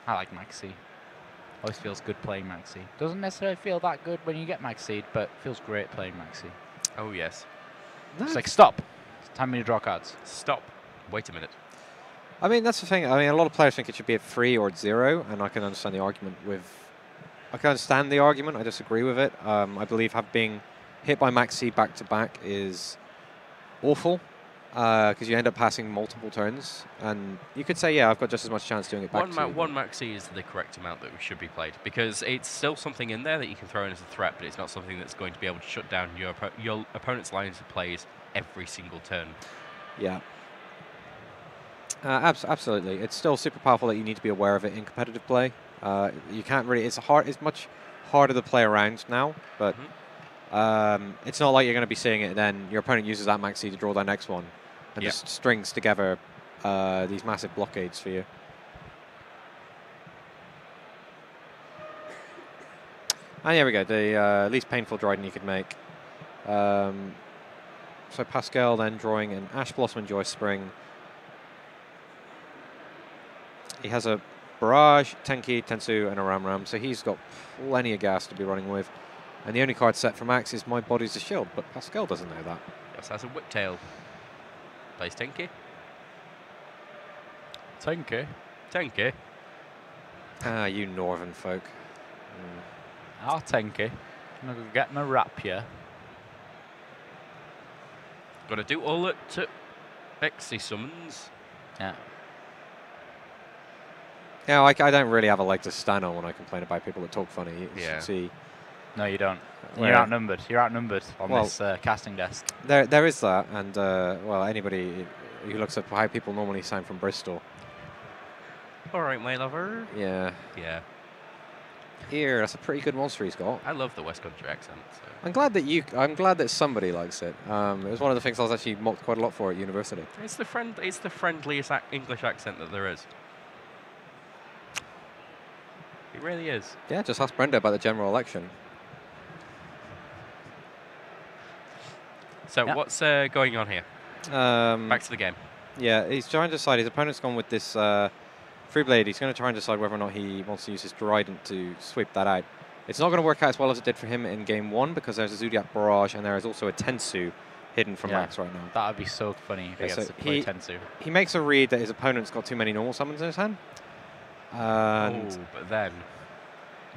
I like Max C. Always feels good playing Maxi. Doesn't necessarily feel that good when you get Maxi'd, but feels great playing Maxi. Oh, yes. It's like, stop. It's time for me to draw cards. Stop. Wait a minute. I mean, that's the thing. I mean, a lot of players think it should be at 3 or at 0, and I can understand the argument I disagree with it. I believe being hit by Maxi back-to-back is awful, because you end up passing multiple turns, and you could say, yeah, I've got just as much chance doing it back one Maxi is the correct amount that should be played, because it's still something in there that you can throw in as a threat, but it's not something that's going to be able to shut down your opponent's lines of plays every single turn. Yeah. Absolutely. It's still super powerful that you need to be aware of it in competitive play. You can't really, it's much harder to play around now, but it's not like you're going to be seeing it and then your opponent uses that Maxi to draw their next one. And just strings together these massive blockades for you. And here we go, the least painful Dryden you could make. So Pascal then drawing an Ash Blossom and Joy Spring. He has a Barrage, Tenki, Tensu, and a Ram, so he's got plenty of gas to be running with. And the only card set for Max is My Body's a Shield, but Pascal doesn't know that. Yes, that's a Whiptail. Plays Tinky. Tinky. Tinky. Ah, you northern folk. Ah, Tinky. I'm going to get my rapier. Got to do all it to Exy summons. Yeah. Yeah, I don't really have a leg to stand on when I complain about people that talk funny. You Yeah. should see. No, you don't. Where- You're outnumbered. You're outnumbered on Well- this casting desk. There is that, and well, anybody who looks at how people normally sound from Bristol. All right, my lover. Yeah. Yeah. Here, that's a pretty good monster he's got. I love the West Country accent. So. I'm glad that somebody likes it. It was one of the things I was actually mocked quite a lot for at university. It's the friendliest English accent that there is. It really is. Yeah, just ask Brenda about the general election. So Yeah. what's going on here? Back to the game. Yeah, he's trying to decide. His opponent's gone with this Free Blade. He's going to try and decide whether or not he wants to use his Trident to sweep that out. It's not going to work out as well as it did for him in game 1 because there's a Zoodiac Barrage and there is also a Tensu hidden from Max right now. That would be so funny if he Yeah, gets so to play Tensu. He makes a read that his opponent's got too many normal summons in his hand. And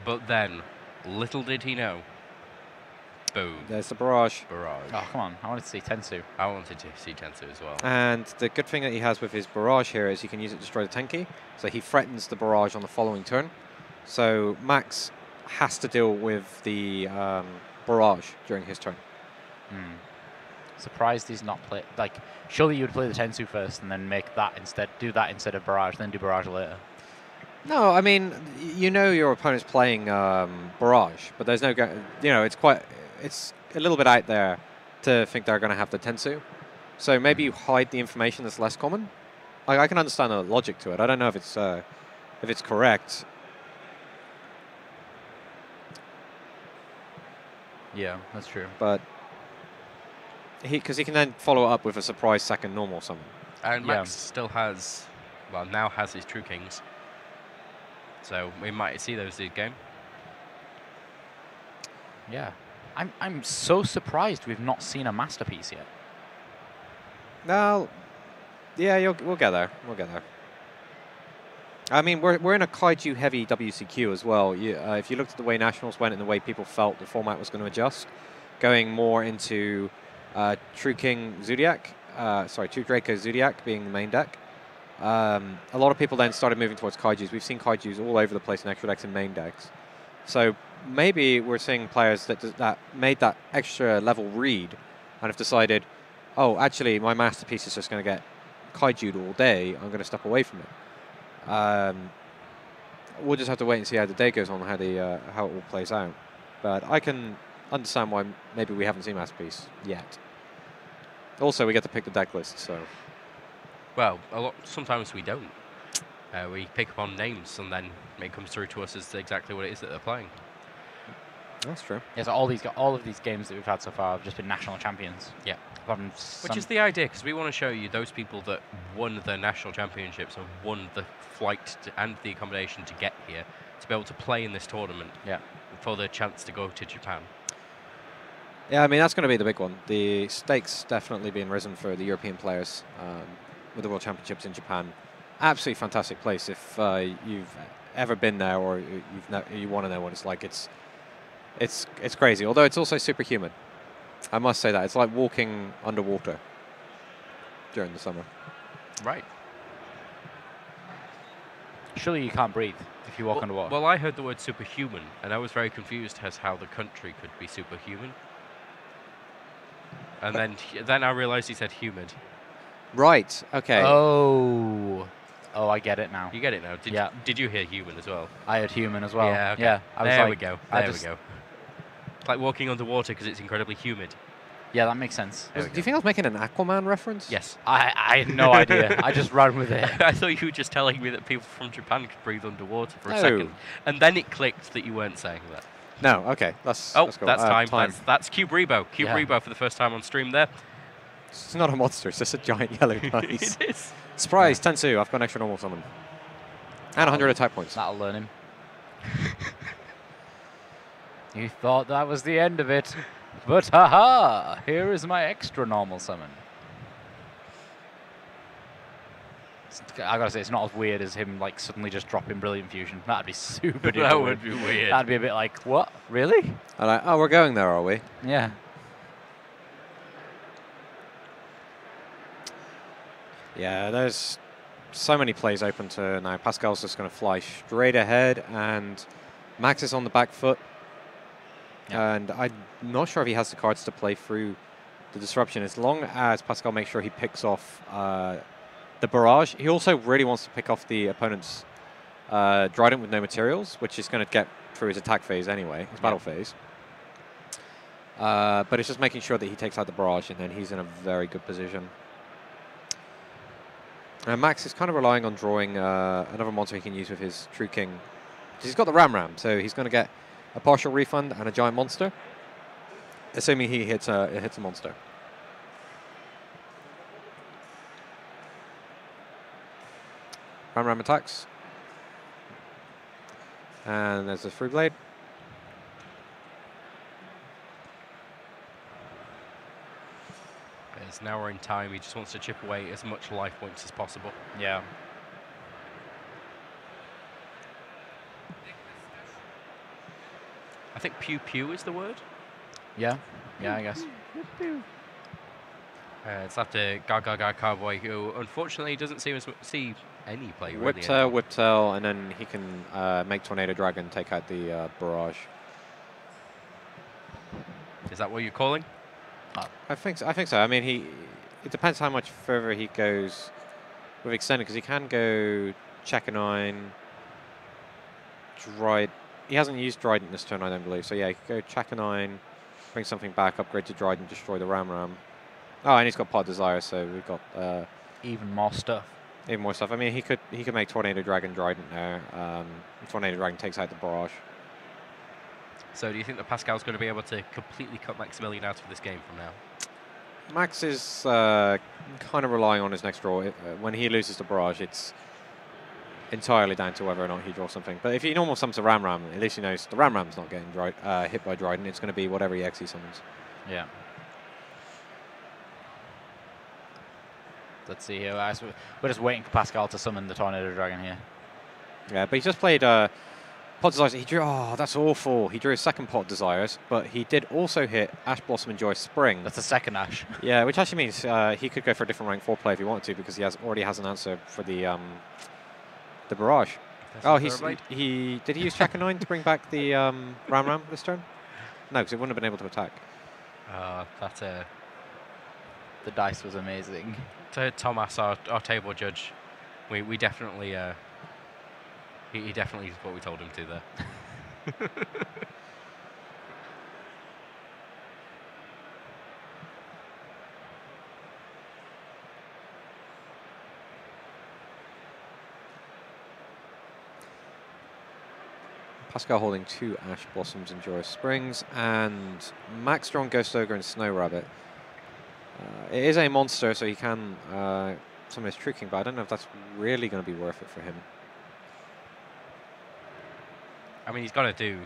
But then, little did he know. Boom. there's the Barrage. Barrage. Oh, come on. I wanted to see Tensu. I wanted to see Tensu as well. And the good thing that he has with his Barrage here is he can use it to destroy the Tenki. So he threatens the Barrage on the following turn. So Max has to deal with the Barrage during his turn. Surprised he's not played. Like, surely you would play the Tensu first and then make that instead. Do that instead of Barrage, then do Barrage later. No, I mean, you know your opponent's playing Barrage, but there's no, it's a little bit out there to think they're going to have the Tensu. So maybe you hide the information that's less common. I can understand the logic to it. I don't know if it's correct. Yeah, that's true. But because he can then follow up with a surprise second normal summon. And Max still has, well, now has his True Kings. So we might see those this game. Yeah. I'm so surprised we've not seen a masterpiece yet. No, yeah, we'll get there. We'll get there. I mean, we're in a kaiju-heavy WCQ as well. If you looked at the way Nationals went and the way people felt the format was going to adjust, going more into True King Zoodiac, True Draco Zoodiac being the main deck. A lot of people then started moving towards kaijus. We've seen kaijus all over the place in extra decks and main decks. So maybe we're seeing players that made that extra level read and have decided, oh, actually, my masterpiece is just going to get kaiju'd all day. I'm going to step away from it. We'll just have to wait and see how the day goes on, how it all plays out. But I can understand why maybe we haven't seen Masterpiece yet. Also, we get to pick the deck list, so... Well, sometimes we don't. We pick up on names, and then it comes through to us as exactly what it is that they're playing. That's true. Yeah, so all of these games that we've had so far have just been national champions. Yeah. Which is the idea, because we want to show you those people that won the national championships and won the flight and the accommodation to get here, to be able to play in this tournament for the chance to go to Japan. Yeah, I mean, that's going to be the big one. The stakes definitely being risen for the European players with the World Championships in Japan. Absolutely fantastic place. If you've ever been there or you want to know what it's like, it's crazy. Although it's also super humid. I must say that. It's like walking underwater during the summer. Right. Surely you can't breathe if you walk underwater. Well, I heard the word superhuman, and I was very confused as how the country could be superhuman. And then I realized he said humid. Right. Okay. Oh, I get it now. You get it now. Did you hear human as well? I heard human as well. Yeah. Okay. Yeah. There we go. There we go. It's like walking underwater because it's incredibly humid. Yeah, that makes sense. Do you think I was making an Aquaman reference? Yes. I had no idea. I just ran with it. I thought you were just telling me that people from Japan could breathe underwater for a second. And then it clicked that you weren't saying that. No, okay. That's cool. That's time. That's Cube Rebo. Cube Rebo for the first time on stream there. It's not a monster, it's just a giant yellow dice. It is. Surprise, Tensu, I've got an extra normal summon. And 100 attack points. That'll learn him. You thought that was the end of it, but haha! Here is my extra normal summon. I gotta say, it's not as weird as him like suddenly just dropping Brilliant Fusion. That'd be super duper That weird. would be weird. That'd be a bit like, what? Really? I'm like, oh, we're going there, are we? Yeah. Yeah, there's so many plays open to now. Pascal's just going to fly straight ahead, and Max is on the back foot. Yeah. And I'm not sure if he has the cards to play through the disruption. As long as Pascal makes sure he picks off the barrage, he also really wants to pick off the opponent's Trident with no materials, which is going to get through his attack phase anyway, his battle phase. But it's just making sure that he takes out the barrage, and then he's in a very good position. Max is kind of relying on drawing another monster he can use with his True King. He's got the Ram, so he's going to get a partial refund and a giant monster, assuming he hits a monster. Ram attacks. And there's a Free Blade. It's now we're in time. He just wants to chip away as much life points as possible. Yeah. I think pew pew is the word. Yeah. Yeah, I guess. It's after Gaga Cowboy, who unfortunately doesn't see any play. Whip tail, and then he can make Tornado Dragon take out the barrage. Is that what you're calling? I think so. I mean, it depends how much further he goes with extended, because he can go Check a 9, Dryad. He hasn't used Trident this turn, I don't believe. So yeah, he could go Check a 9, bring something back, upgrade to Trident, destroy the Ram. Oh, and he's got Pod Desire, so we've got even more stuff. Even more stuff. I mean, he could make Tornado Dragon Trident there. Tornado Dragon takes out the barrage. So do you think that Pascal's going to be able to completely cut Maximilian out of this game from now? Max is kind of relying on his next draw. When he loses the barrage, it's entirely down to whether or not he draws something. But if he normal summons a Ram, at least he knows the Ram's not getting hit by Trident. It's going to be whatever EX he summons. Yeah. Let's see here. We're just waiting for Pascal to summon the Tornado Dragon here. Yeah, but he just played Pot Desires. He drew. Oh, that's awful. He drew his second Pot Desires, but he did also hit Ash Blossom and Joy Spring. That's the second Ash. Yeah, which actually means he could go for a different rank 4 play if he wanted to, because he already has an answer for the barrage. Oh, did he use Check a 9 to bring back the Ram this turn? No, because it wouldn't have been able to attack. The dice was amazing. To Thomas, our table judge, we definitely he definitely did what we told him to there. Pascal holding 2 Ash Blossoms and Joyous Springs, and Max drawn Ghost Ogre and Snow Rabbit. It is a monster, so he can summon his True King, but I don't know if that's really going to be worth it for him. I mean, he's got to do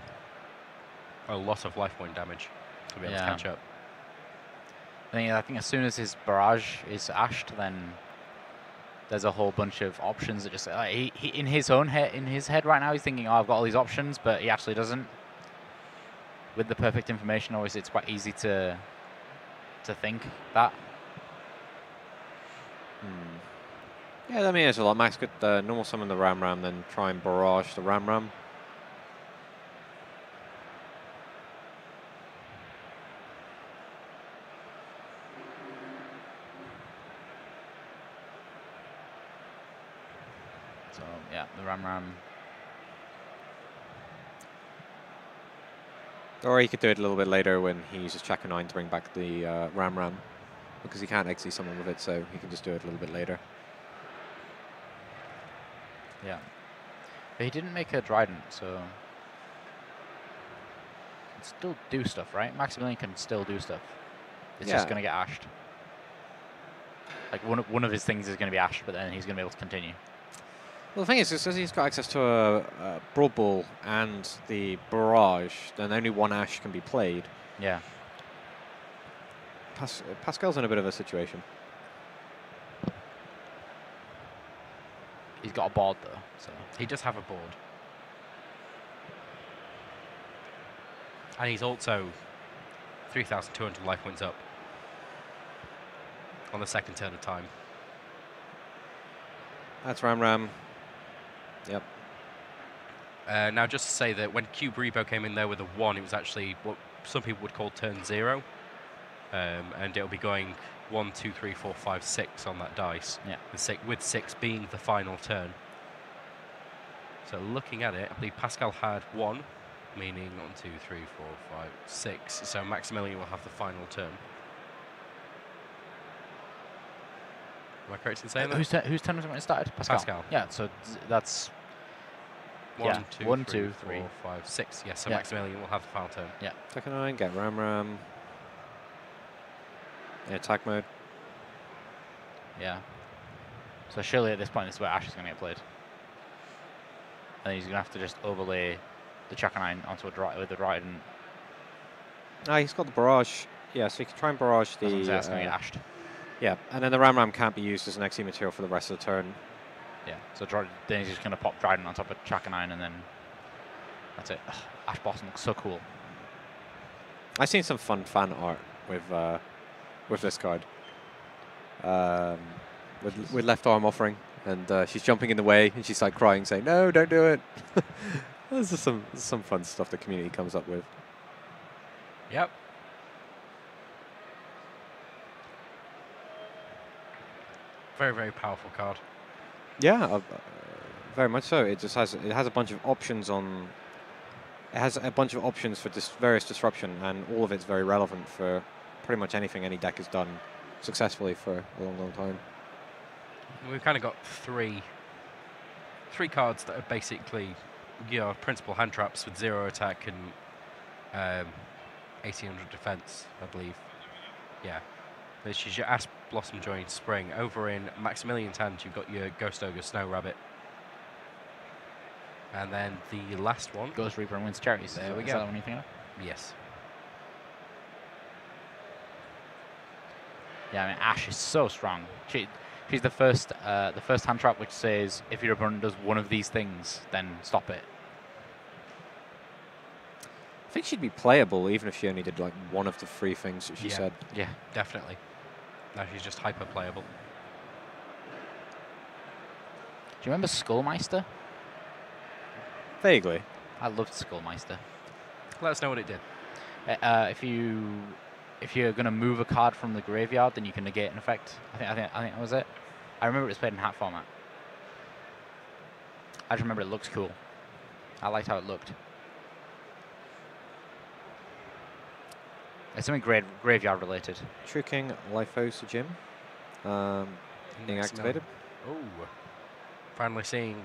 a lot of life point damage to be able to catch up. I think as soon as his barrage is ashed, then there's a whole bunch of options that just he in his head right now he's thinking, oh, I've got all these options, but he actually doesn't. With the perfect information, obviously it's quite easy to think that. Yeah, I mean, it's a lot. Max could normal summon the Ram, then try and barrage the Ram. So yeah, the Ram. Or he could do it a little bit later when he uses Check a 9 to bring back the Ram, because he can't XE summon with it, so he can just do it a little bit later. Yeah. But he didn't make a Trident, so he can still do stuff, right? Maximilian can still do stuff. It's just going to get ashed. Like one of his things is going to be ashed, but then he's going to be able to continue. Well, the thing is, since he's got access to a Broad Ball and the Barrage, then only one Ash can be played. Yeah. Pascal's in a bit of a situation. He's got a board though, so He does have a board. And he's also 3,200 life points up on the second turn of time. That's Ram. Yep. Now, just to say that when Cube Repo came in there with a 1, it was actually what some people would call turn 0. And it'll be going 1, 2, 3, 4, 5, 6 on that dice. yeah. With 6 being the final turn. So looking at it, I believe Pascal had 1, meaning 1, 2, 3, 4, 5, 6. So Maximilian will have the final turn. Am I correct in saying that? Whose turn was it when it started? Pascal. Yeah, so that's 1, 2, 1, 3, 2, 4, 5, 6. Yes, so Yeah. Maximilian will have the final turn. Yeah. Second 9, get Ram. In attack mode. Yeah. So surely at this point, this is where Ash is going to get played. And he's going to have to just overlay the Chakanine onto a with the Dryden. Ah, he's got the Barrage. Yeah, so he can try and barrage the... That's going to get ashed. Yeah, and then the Ram can't be used as an XE material for the rest of the turn. Yeah. So then he's just going to pop Dryden on top of Chakanine, and then that's it. Ugh, Ash Blossom looks so cool. I've seen some fun fan art with this card. With left arm offering, and she's jumping in the way, and she's like crying, saying, "No, don't do it." This is some fun stuff the community comes up with. Yep. Very, very powerful card. Yeah, very much so. It has a bunch of options on. It has a bunch of options for various disruption, and all of it's very relevant for pretty much anything any deck has done successfully for a long, long time. We've kind of got three cards that are basically your principal hand traps with 0 attack and 1800 defense, I believe. Yeah. This is your Ash Blossom Join Spring. Over in Maximilian's hand, you've got your Ghost Ogre Snow Rabbit. And then the last one. Ghost Reaper and Winds Cherries. There we Is go. that the one you think of? Yes. Yeah, I mean Ash is so strong. She's the first hand trap which says if your opponent does one of these things, then stop it. I think she'd be playable even if she only did like one of the 3 things that she said. Yeah. Definitely. Now she's just hyper playable. Do you remember Skullmeister? Vaguely. I loved Skullmeister. Let us know what it did. If you're going to move a card from the graveyard, then you can negate an effect. I think that was it. I remember it was played in hat format. I just remember it looks cool. I liked how it looked. It's something graveyard related. True King, Lyphos Gym. Being Next activated. Oh. Finally seeing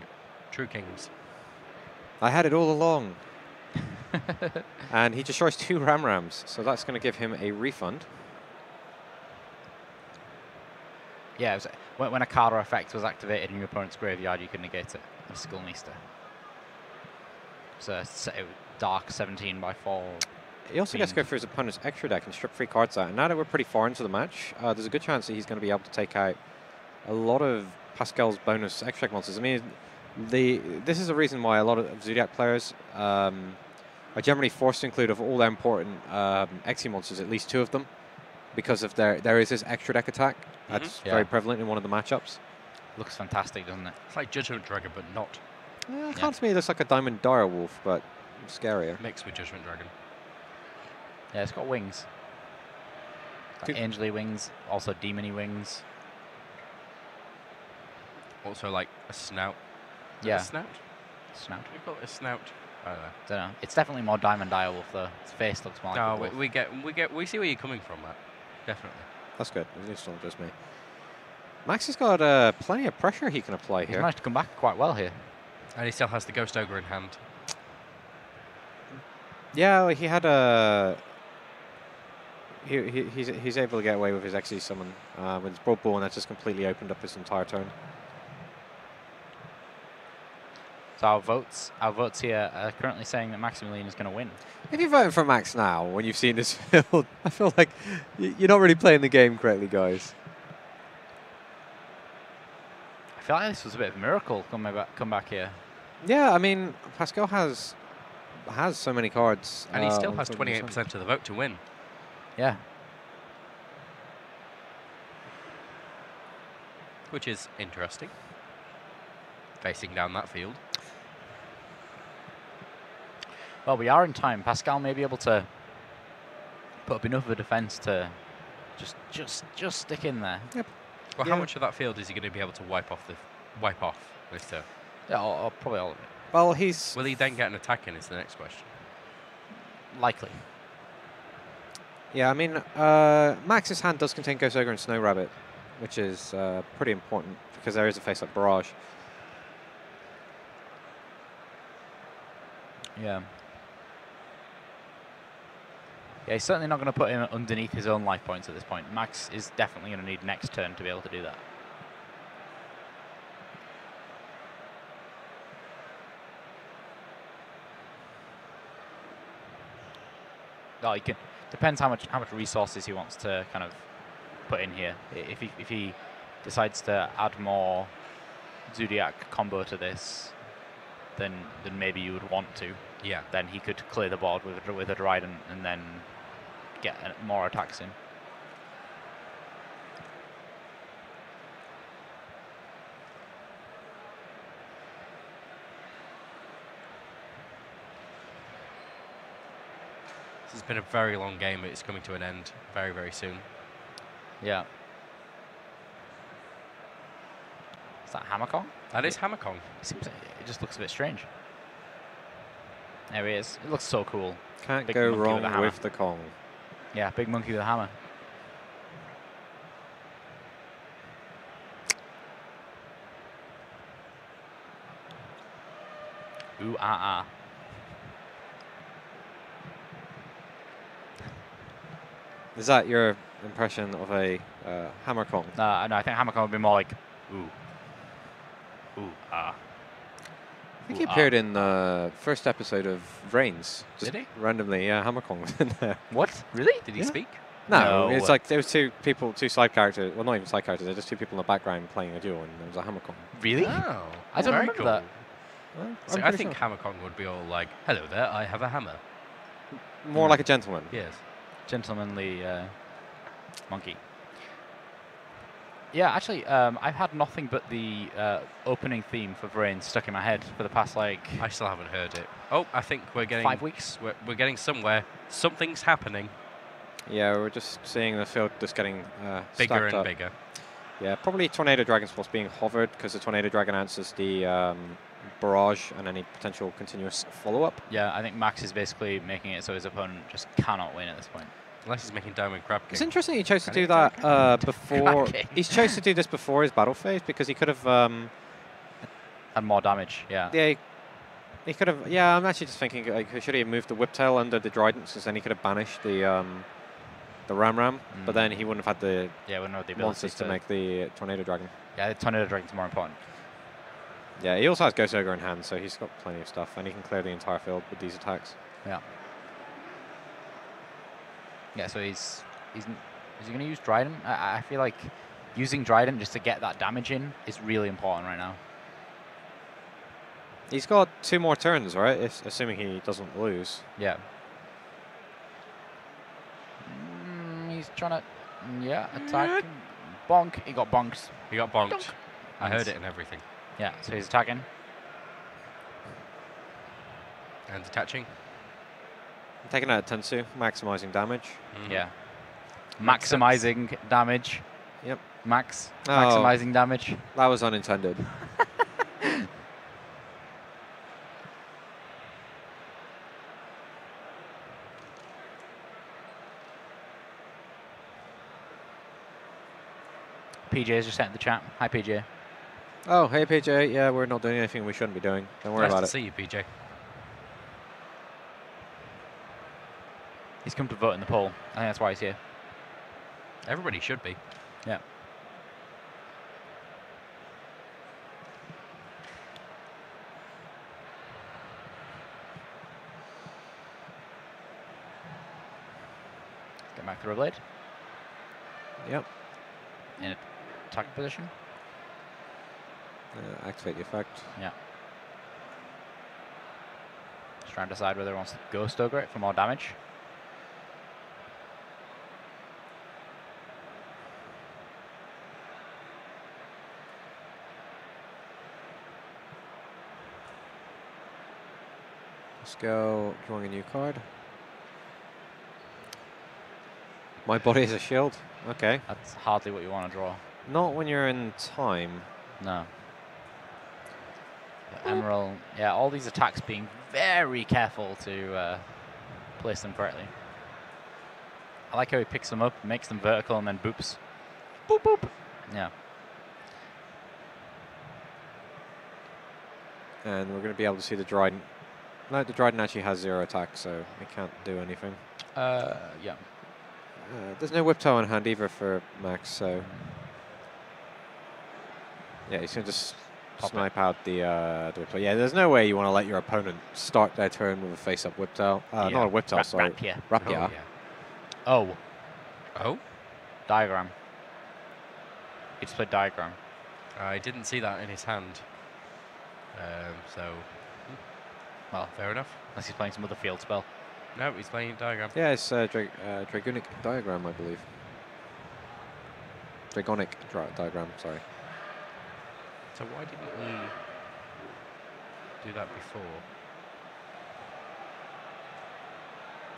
True Kings. I had it all along. And he destroys 2 Rams, so that's going to give him a refund. Yeah, it was, when a card or effect was activated in your opponent's graveyard, you could negate it. With Skullmeister. So Dark 17 by 4. He also gets to go through his opponent's extra deck and strip 3 cards out. And now that we're pretty far into the match, there's a good chance that he's going to be able to take out a lot of Pascal's bonus extra deck monsters. I mean, this is a reason why a lot of Zoodiac players are generally forced to include of all their important XE monsters, at least 2 of them, because of there is this extra deck attack that's very prevalent in one of the matchups. Looks fantastic, doesn't it? It's like Judgment Dragon, but not. Can't to me it looks like a Diamond Dire Wolf, but scarier. Mixed with Judgment Dragon. Yeah, it's got wings. Like angel-y wings, also demon-y wings. Also like a snout. Is Yeah. it a snout? Snout. We call it a snout. I don't know. Don't know. It's definitely more Diamond Direwolf though. Its face looks more like a wolf. We see where you're coming from, Matt. Definitely. That's good. It's not just me. Max has got plenty of pressure he can apply He's here. managed to come back quite well here. And he still has the Ghost Ogre in hand. Yeah, well, he had a... He's able to get away with his XE summon with his Broad Ball, and that just completely opened up his entire turn. So our votes here are currently saying that Maximilian is going to win. If you're voting for Max now, when you've seen this field, I feel like you're not really playing the game correctly, guys. I feel like this was a bit of a miracle come back here. Yeah, I mean, Pascal has so many cards. And he still on has 70%. 28% of the vote to win. Yeah. Which is interesting. Facing down that field. Well, we are in time. Pascal may be able to put up enough of a defense to just stick in there. Yep. Well, Yeah. how much of that field is he going to be able to wipe off this turn? Yeah, or probably all of it. Well, he's Will he then get an attack in? Is the next question. Likely. yeah. I mean, Max's hand does contain Ghost Ogre and Snow Rabbit, which is pretty important because there is a face like Barrage. Yeah. Yeah, he's certainly not going to put him underneath his own life points at this point. Max is definitely going to need next turn to be able to do that. Oh, he can. Depends how much resources he wants to kind of put in here. If he decides to add more Zoodiac combo to this, then maybe you would want to. Yeah. Then he could clear the board with a Dryden and then get more attacks in. This has been a very long game. It's coming to an end very, very soon. Yeah. Is that Hammer Kong? That is Hammer Kong. It just looks a bit strange. There he is. It looks so cool. Can't Big go monkey wrong with a hammer. with the Kong. Yeah, big monkey with a hammer. Ooh, ah, ah. Is that your impression of a Hammer Kong? No, I think Hammer Kong would be more like, ooh. Ooh, ah. I think he appeared in the first episode of Reigns. Just Did he? randomly, yeah, Hammer Kong was in there. What? Really? Did he Yeah. speak? No, No. it's like there was two side characters. Well, not even side characters. They're just two people in the background playing a duel, and there was a Hammer Kong. Really? Oh, I don't very remember cool. that. Well, So I'm I pretty think sure. Hammer Kong would be all like, "Hello there, I have a hammer." More like a gentleman. Yes. Gentlemanly monkey. Yeah, actually, I've had nothing but the opening theme for Brain stuck in my head for the past, like, I still haven't heard it. Oh, I think we're getting 5 weeks. We're getting somewhere. Something's happening. Yeah, we're just seeing the field just getting Bigger stacked and up. bigger. Yeah, probably Tornado Dragon Sports being hovered because the Tornado Dragon answers the barrage and any potential continuous follow-up. Yeah, I think Max is basically making it so his opponent just cannot win at this point. Unless he's making Diamond Crab King. It's interesting he chose to Can do he that before. Cracking. He's chose to do this before his battle phase because he could have. And more damage, yeah. Yeah, he could have. Yeah, I'm actually just thinking like, should he have moved the Whiptail under the Drident because then he could have banished the Ram, but then he wouldn't have had the Yeah, we know the ability monsters to make the Tornado Dragon. Yeah, the Tornado Dragon's more important. Yeah, he also has Ghost Ogre in hand, so he's got plenty of stuff, and he can clear the entire field with these attacks. Yeah. Yeah, so is he going to use Dryden? I feel like using Dryden just to get that damage in is really important right now. He's got 2 more turns, right? Assuming he doesn't lose. Yeah. He's trying to, yeah, attack. Bonk. He got bonked. He got bonked. Donk. I heard Nice. it and everything. Yeah, so he's attacking. And detaching. Taking out Tensu, maximizing damage. Mhm. Yeah. Makes sense. Maximizing damage. Yep. Max. Oh. Maximizing damage. That was unintended. PJ's just sent in the chat. Hi, PJ. Oh, hey PJ. Yeah, we're not doing anything we shouldn't be doing. Don't worry Nice about to it. see you, PJ. He's come to vote in the poll. I think that's why he's here. Everybody should be. Yeah. Bring back the blade. Yep. In attack position. Activate the effect. Yeah. Just trying to decide whether he wants to Ghost Ogre it for more damage. Pascal drawing a new card. My body is a shield. Okay. That's hardly what you want to draw. Not when you're in time. No. Emerald. Yeah, all these attacks being very careful to place them correctly. I like how he picks them up, makes them vertical, and then boops. Boop, boop. Yeah. And we're going to be able to see the Dryden. No, the Dryden actually has 0 attack, so it can't do anything. Yeah. There's no Whiptail in hand either for Max, so... Yeah, he's going to just snipe out the Whiptail. Yeah, there's no way you want to let your opponent start their turn with a face-up Whiptail. Not a Whiptail, sorry. Rapier. Rapier. Oh. Oh? Diagram. He just played Diagram. I didn't see that in his hand. So, Well, fair enough. unless he's playing some other field spell. No, he's playing Diagram. Yeah, it's Dragonic Diagram, I believe. Dragonic Diagram, sorry. So why didn't we do that before?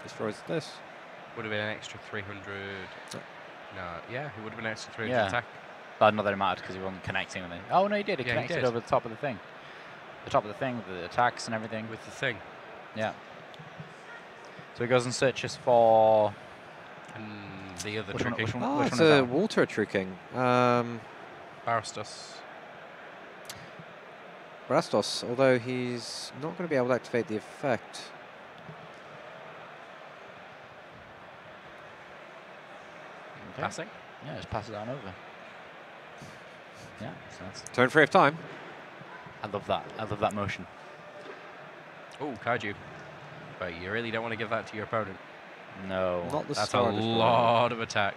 Destroys this. Would have been an extra 300. No, yeah, it would have been an extra 300 Yeah. attack. But not that it mattered because he wasn't connecting with it. Oh, no, he did. He Yeah, he connected did. over the top of the thing. The top of the thing with the attacks and everything. With the thing. Yeah. So he goes and searches for... And the other Which one- tricking. which one? Oh, Which it's one is a that? Walter tricking. Barastos. Rastos, although he's not going to be able to activate the effect. Okay. Passing. Yeah, just pass it on over. Yeah, so that's... Turn 3 of time. I love that. I love that motion. Oh, Kaiju. But you really don't want to give that to your opponent. No. Not the That's a Star Destroyer. lot of attack.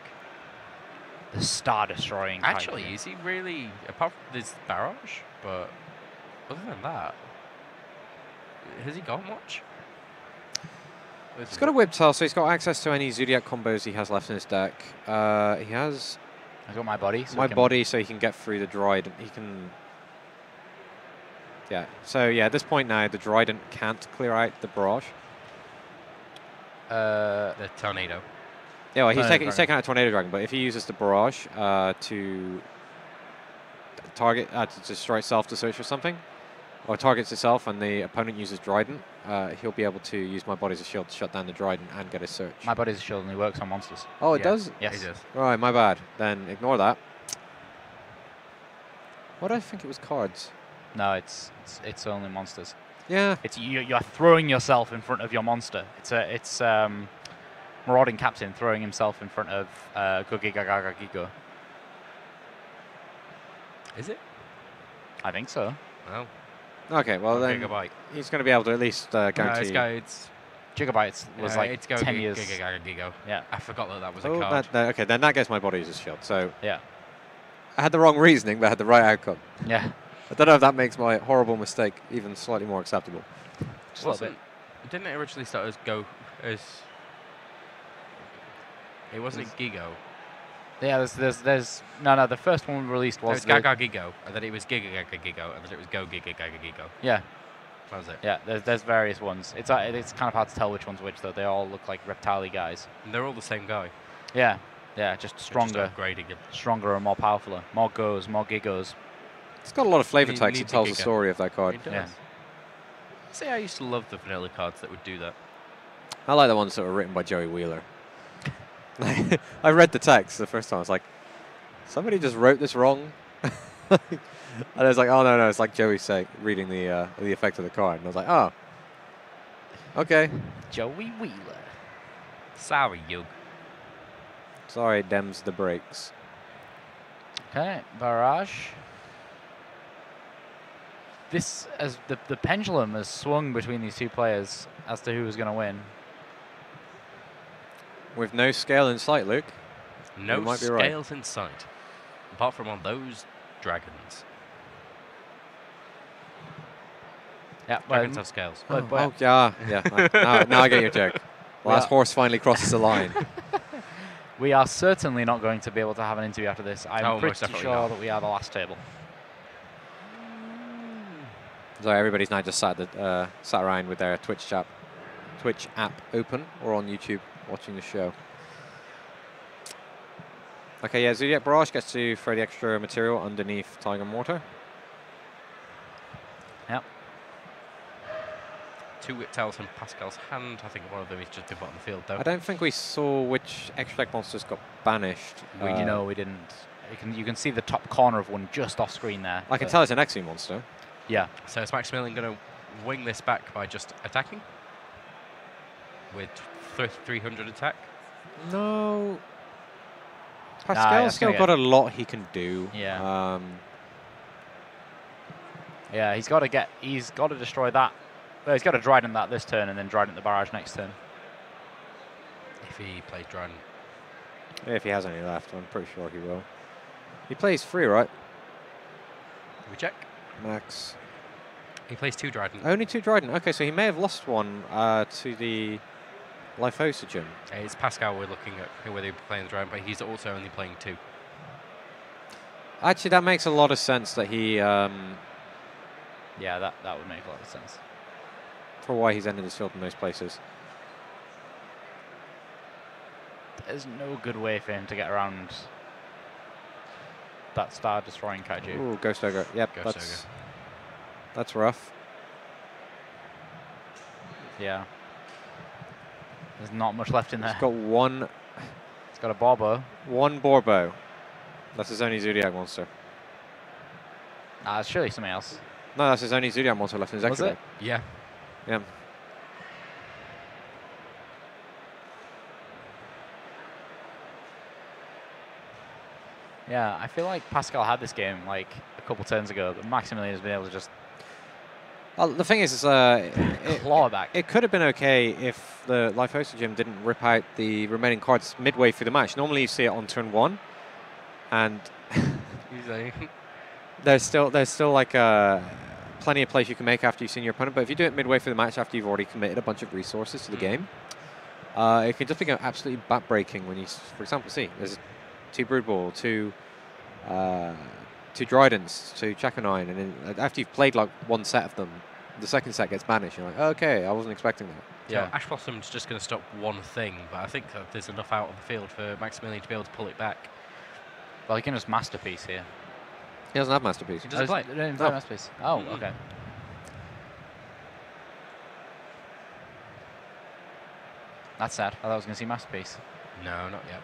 The Star-Destroying type. Actually, is he really, apart from this barrage, but other than that, has he got much? He's got a Whiptail, so he's got access to any Zoodiac combos he has left in his deck. He has I've got my body. So my we can- body, so he can get through the Dryden. He can... Yeah, so yeah, at this point now, the Dryden can't clear out the barrage. The tornado. Yeah, well, he's Tornado taking out a Tornado Dragon, but if he uses the barrage to target, to destroy itself to search for something, or targets itself and the opponent uses Dryden, he'll be able to use my body as a shield to shut down the Dryden and get a search. My body's a shield and he works on monsters. Oh, it Yeah. does? Yes. He does. Right, my bad. Then ignore that. Why did I think it was cards? No, it's only monsters. Yeah. It's you're throwing yourself in front of your monster. It's Marauding Captain throwing himself in front of Gogigagagagigo. Is it? I think so. Well, Okay, well then Gigabyte. he's going to be able to at least No, guarantee. it's Gigabytes was like it's 10 years. Gigo. Yeah. I forgot that was a Oh, card. okay, then that gets my body as a shield. So Yeah. I had the wrong reasoning, but I had the right outcome. Yeah. I don't know if that makes my horrible mistake even slightly more acceptable. Just a little bit. Didn't it originally start as it wasn't Gigo. Yeah, there's no, the first one released It was was Gaga Gigo, and then it was Giga Gigo, and then it was Go Giga Gaga Gigo. Yeah, That was it. yeah, there's various ones. It's kind of hard to tell which one's which though. They all look like reptile guys. And they're all the same guy. Yeah, yeah, just They're stronger, Just upgrading him. stronger and more powerful. More goes, more gigos. It's got a lot of flavor You text. need It the tells the Giga. story of that card. It does. Yeah. See, I used to love the vanilla cards that would do that. I like the ones that were written by Joey Wheeler. I read the text the first time. I was like, somebody just wrote this wrong. And I was like, oh no, it's like Joey reading the effect of the card, and I was like, oh, okay. Joey Wheeler. Sorry, Yug. Sorry, Dems the brakes. Okay, barrage. This as the pendulum has swung between these two players as to who was going to win. with no scale in sight, Luke. No you might be right. scales in sight, apart from on those dragons. Yeah, Dragons have scales. Oh, yeah. Now I get your joke. Last horse finally crosses the line. We are certainly not going to be able to have an interview after this. I'm pretty sure that we are the last table. So everybody's now just sat around with their Twitch app open or on YouTube watching the show. Okay, yeah, Zoodiac Barrage gets to throw the extra material underneath Tiger Mortar. Yep. 2 whip towels in Pascal's hand. I think one of them is just been put on the field, though. I don't think we saw which extract monsters got banished. We didn't. You can see the top corner of one just off screen there. I can tell it's an Exi monster. Yeah. So is Maximilian going to wing this back by just attacking? With 300 attack? No. Pascal's still got a lot he can do. Yeah. Yeah, he's got to destroy that. Well, he's got to Dryden that this turn and then Dryden the barrage next turn. If he plays Dryden. If he has any left, I'm pretty sure he will. He plays 3, right? We check. Max. He plays 2 Dryden. Only 2 Dryden. Okay, so he may have lost one to the Lyphosogen. It's Pascal we're looking at whether he's playing the Dryden, but he's also only playing 2. Actually, that makes a lot of sense that he... yeah, that would make a lot of sense. For why he's ended his field in most places. There's no good way for him to get around that star-destroying kaiju. Ooh, Ghost Ogre. Yep, that's rough. Yeah. There's not much left in there. He's got one... He's got a Borbo. One Borbo. That's his only Zoodiac monster. It's surely something else. No, that's his only Zoodiac monster left in his extra deck. Yeah. Yeah. Yeah, I feel like Pascal had this game like a couple turns ago, but Maximilian has been able to just Well, the thing is, claw back. It could have been okay if the Lyphosogen didn't rip out the remaining cards midway through the match. Normally you see it on turn 1, and there's still like plenty of plays you can make after you've seen your opponent. But if you do it midway through the match after you've already committed a bunch of resources to the game, it can just become absolutely back-breaking when you, for example, see there's 2 Brood Ball, 2 Dryadens, 2 Chaconine, and then after you've played like one set of them, the second set gets banished. You're like, okay, I wasn't expecting that. Yeah, Ash Blossom's just going to stop one thing, but I think that there's enough out on the field for Maximilian to be able to pull it back. Well, he can just Masterpiece here. He doesn't have Masterpiece. He doesn't play. No. Masterpiece. Oh, okay. That's sad. I thought I was going to see Masterpiece. No, not yet.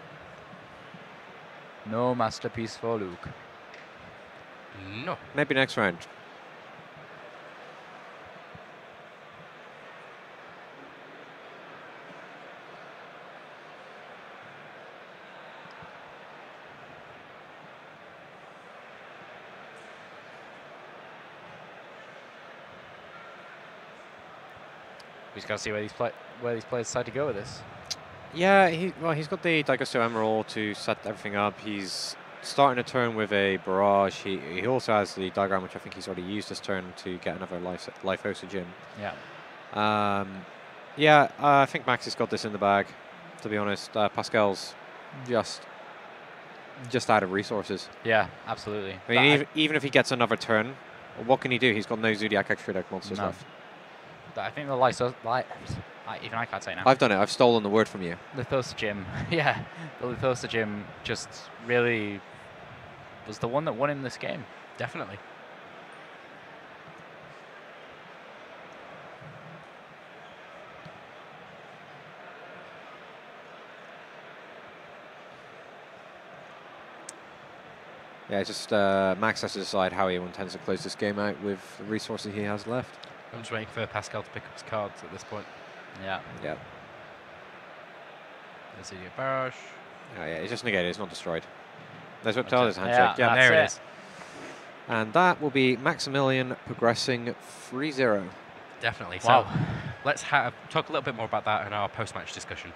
No Masterpiece for Luke. No. Maybe next round. We just got to see where these players decide to go with this. Yeah, he's got the Daigusto Emerald to set everything up. He's starting a turn with a Barrage. He also has the diagram, which I think he's already used this turn to get another Lyphosogen. Yeah. I think Max has got this in the bag, to be honest. Pascal's just out of resources. Yeah, absolutely. I mean, even if he gets another turn, what can he do? He's got no Zoodiac extra deck monsters left. I think the even I can't say now. I've done it. I've stolen the word from you. Lyphosogen. Yeah, the Lyphosogen just really was the one that won him this game. Definitely. Yeah, just Max has to decide how he intends to close this game out with the resources he has left. I'm just waiting for Pascal to pick up his cards at this point. Yeah. Yeah. There's a barrage. Oh, yeah, it's just negated. It's not destroyed. There's Reptile. There's Handshake. Yeah, there it is. And that will be Maximilian progressing 3-0. Definitely. Wow. So let's talk a little bit more about that in our post-match discussion.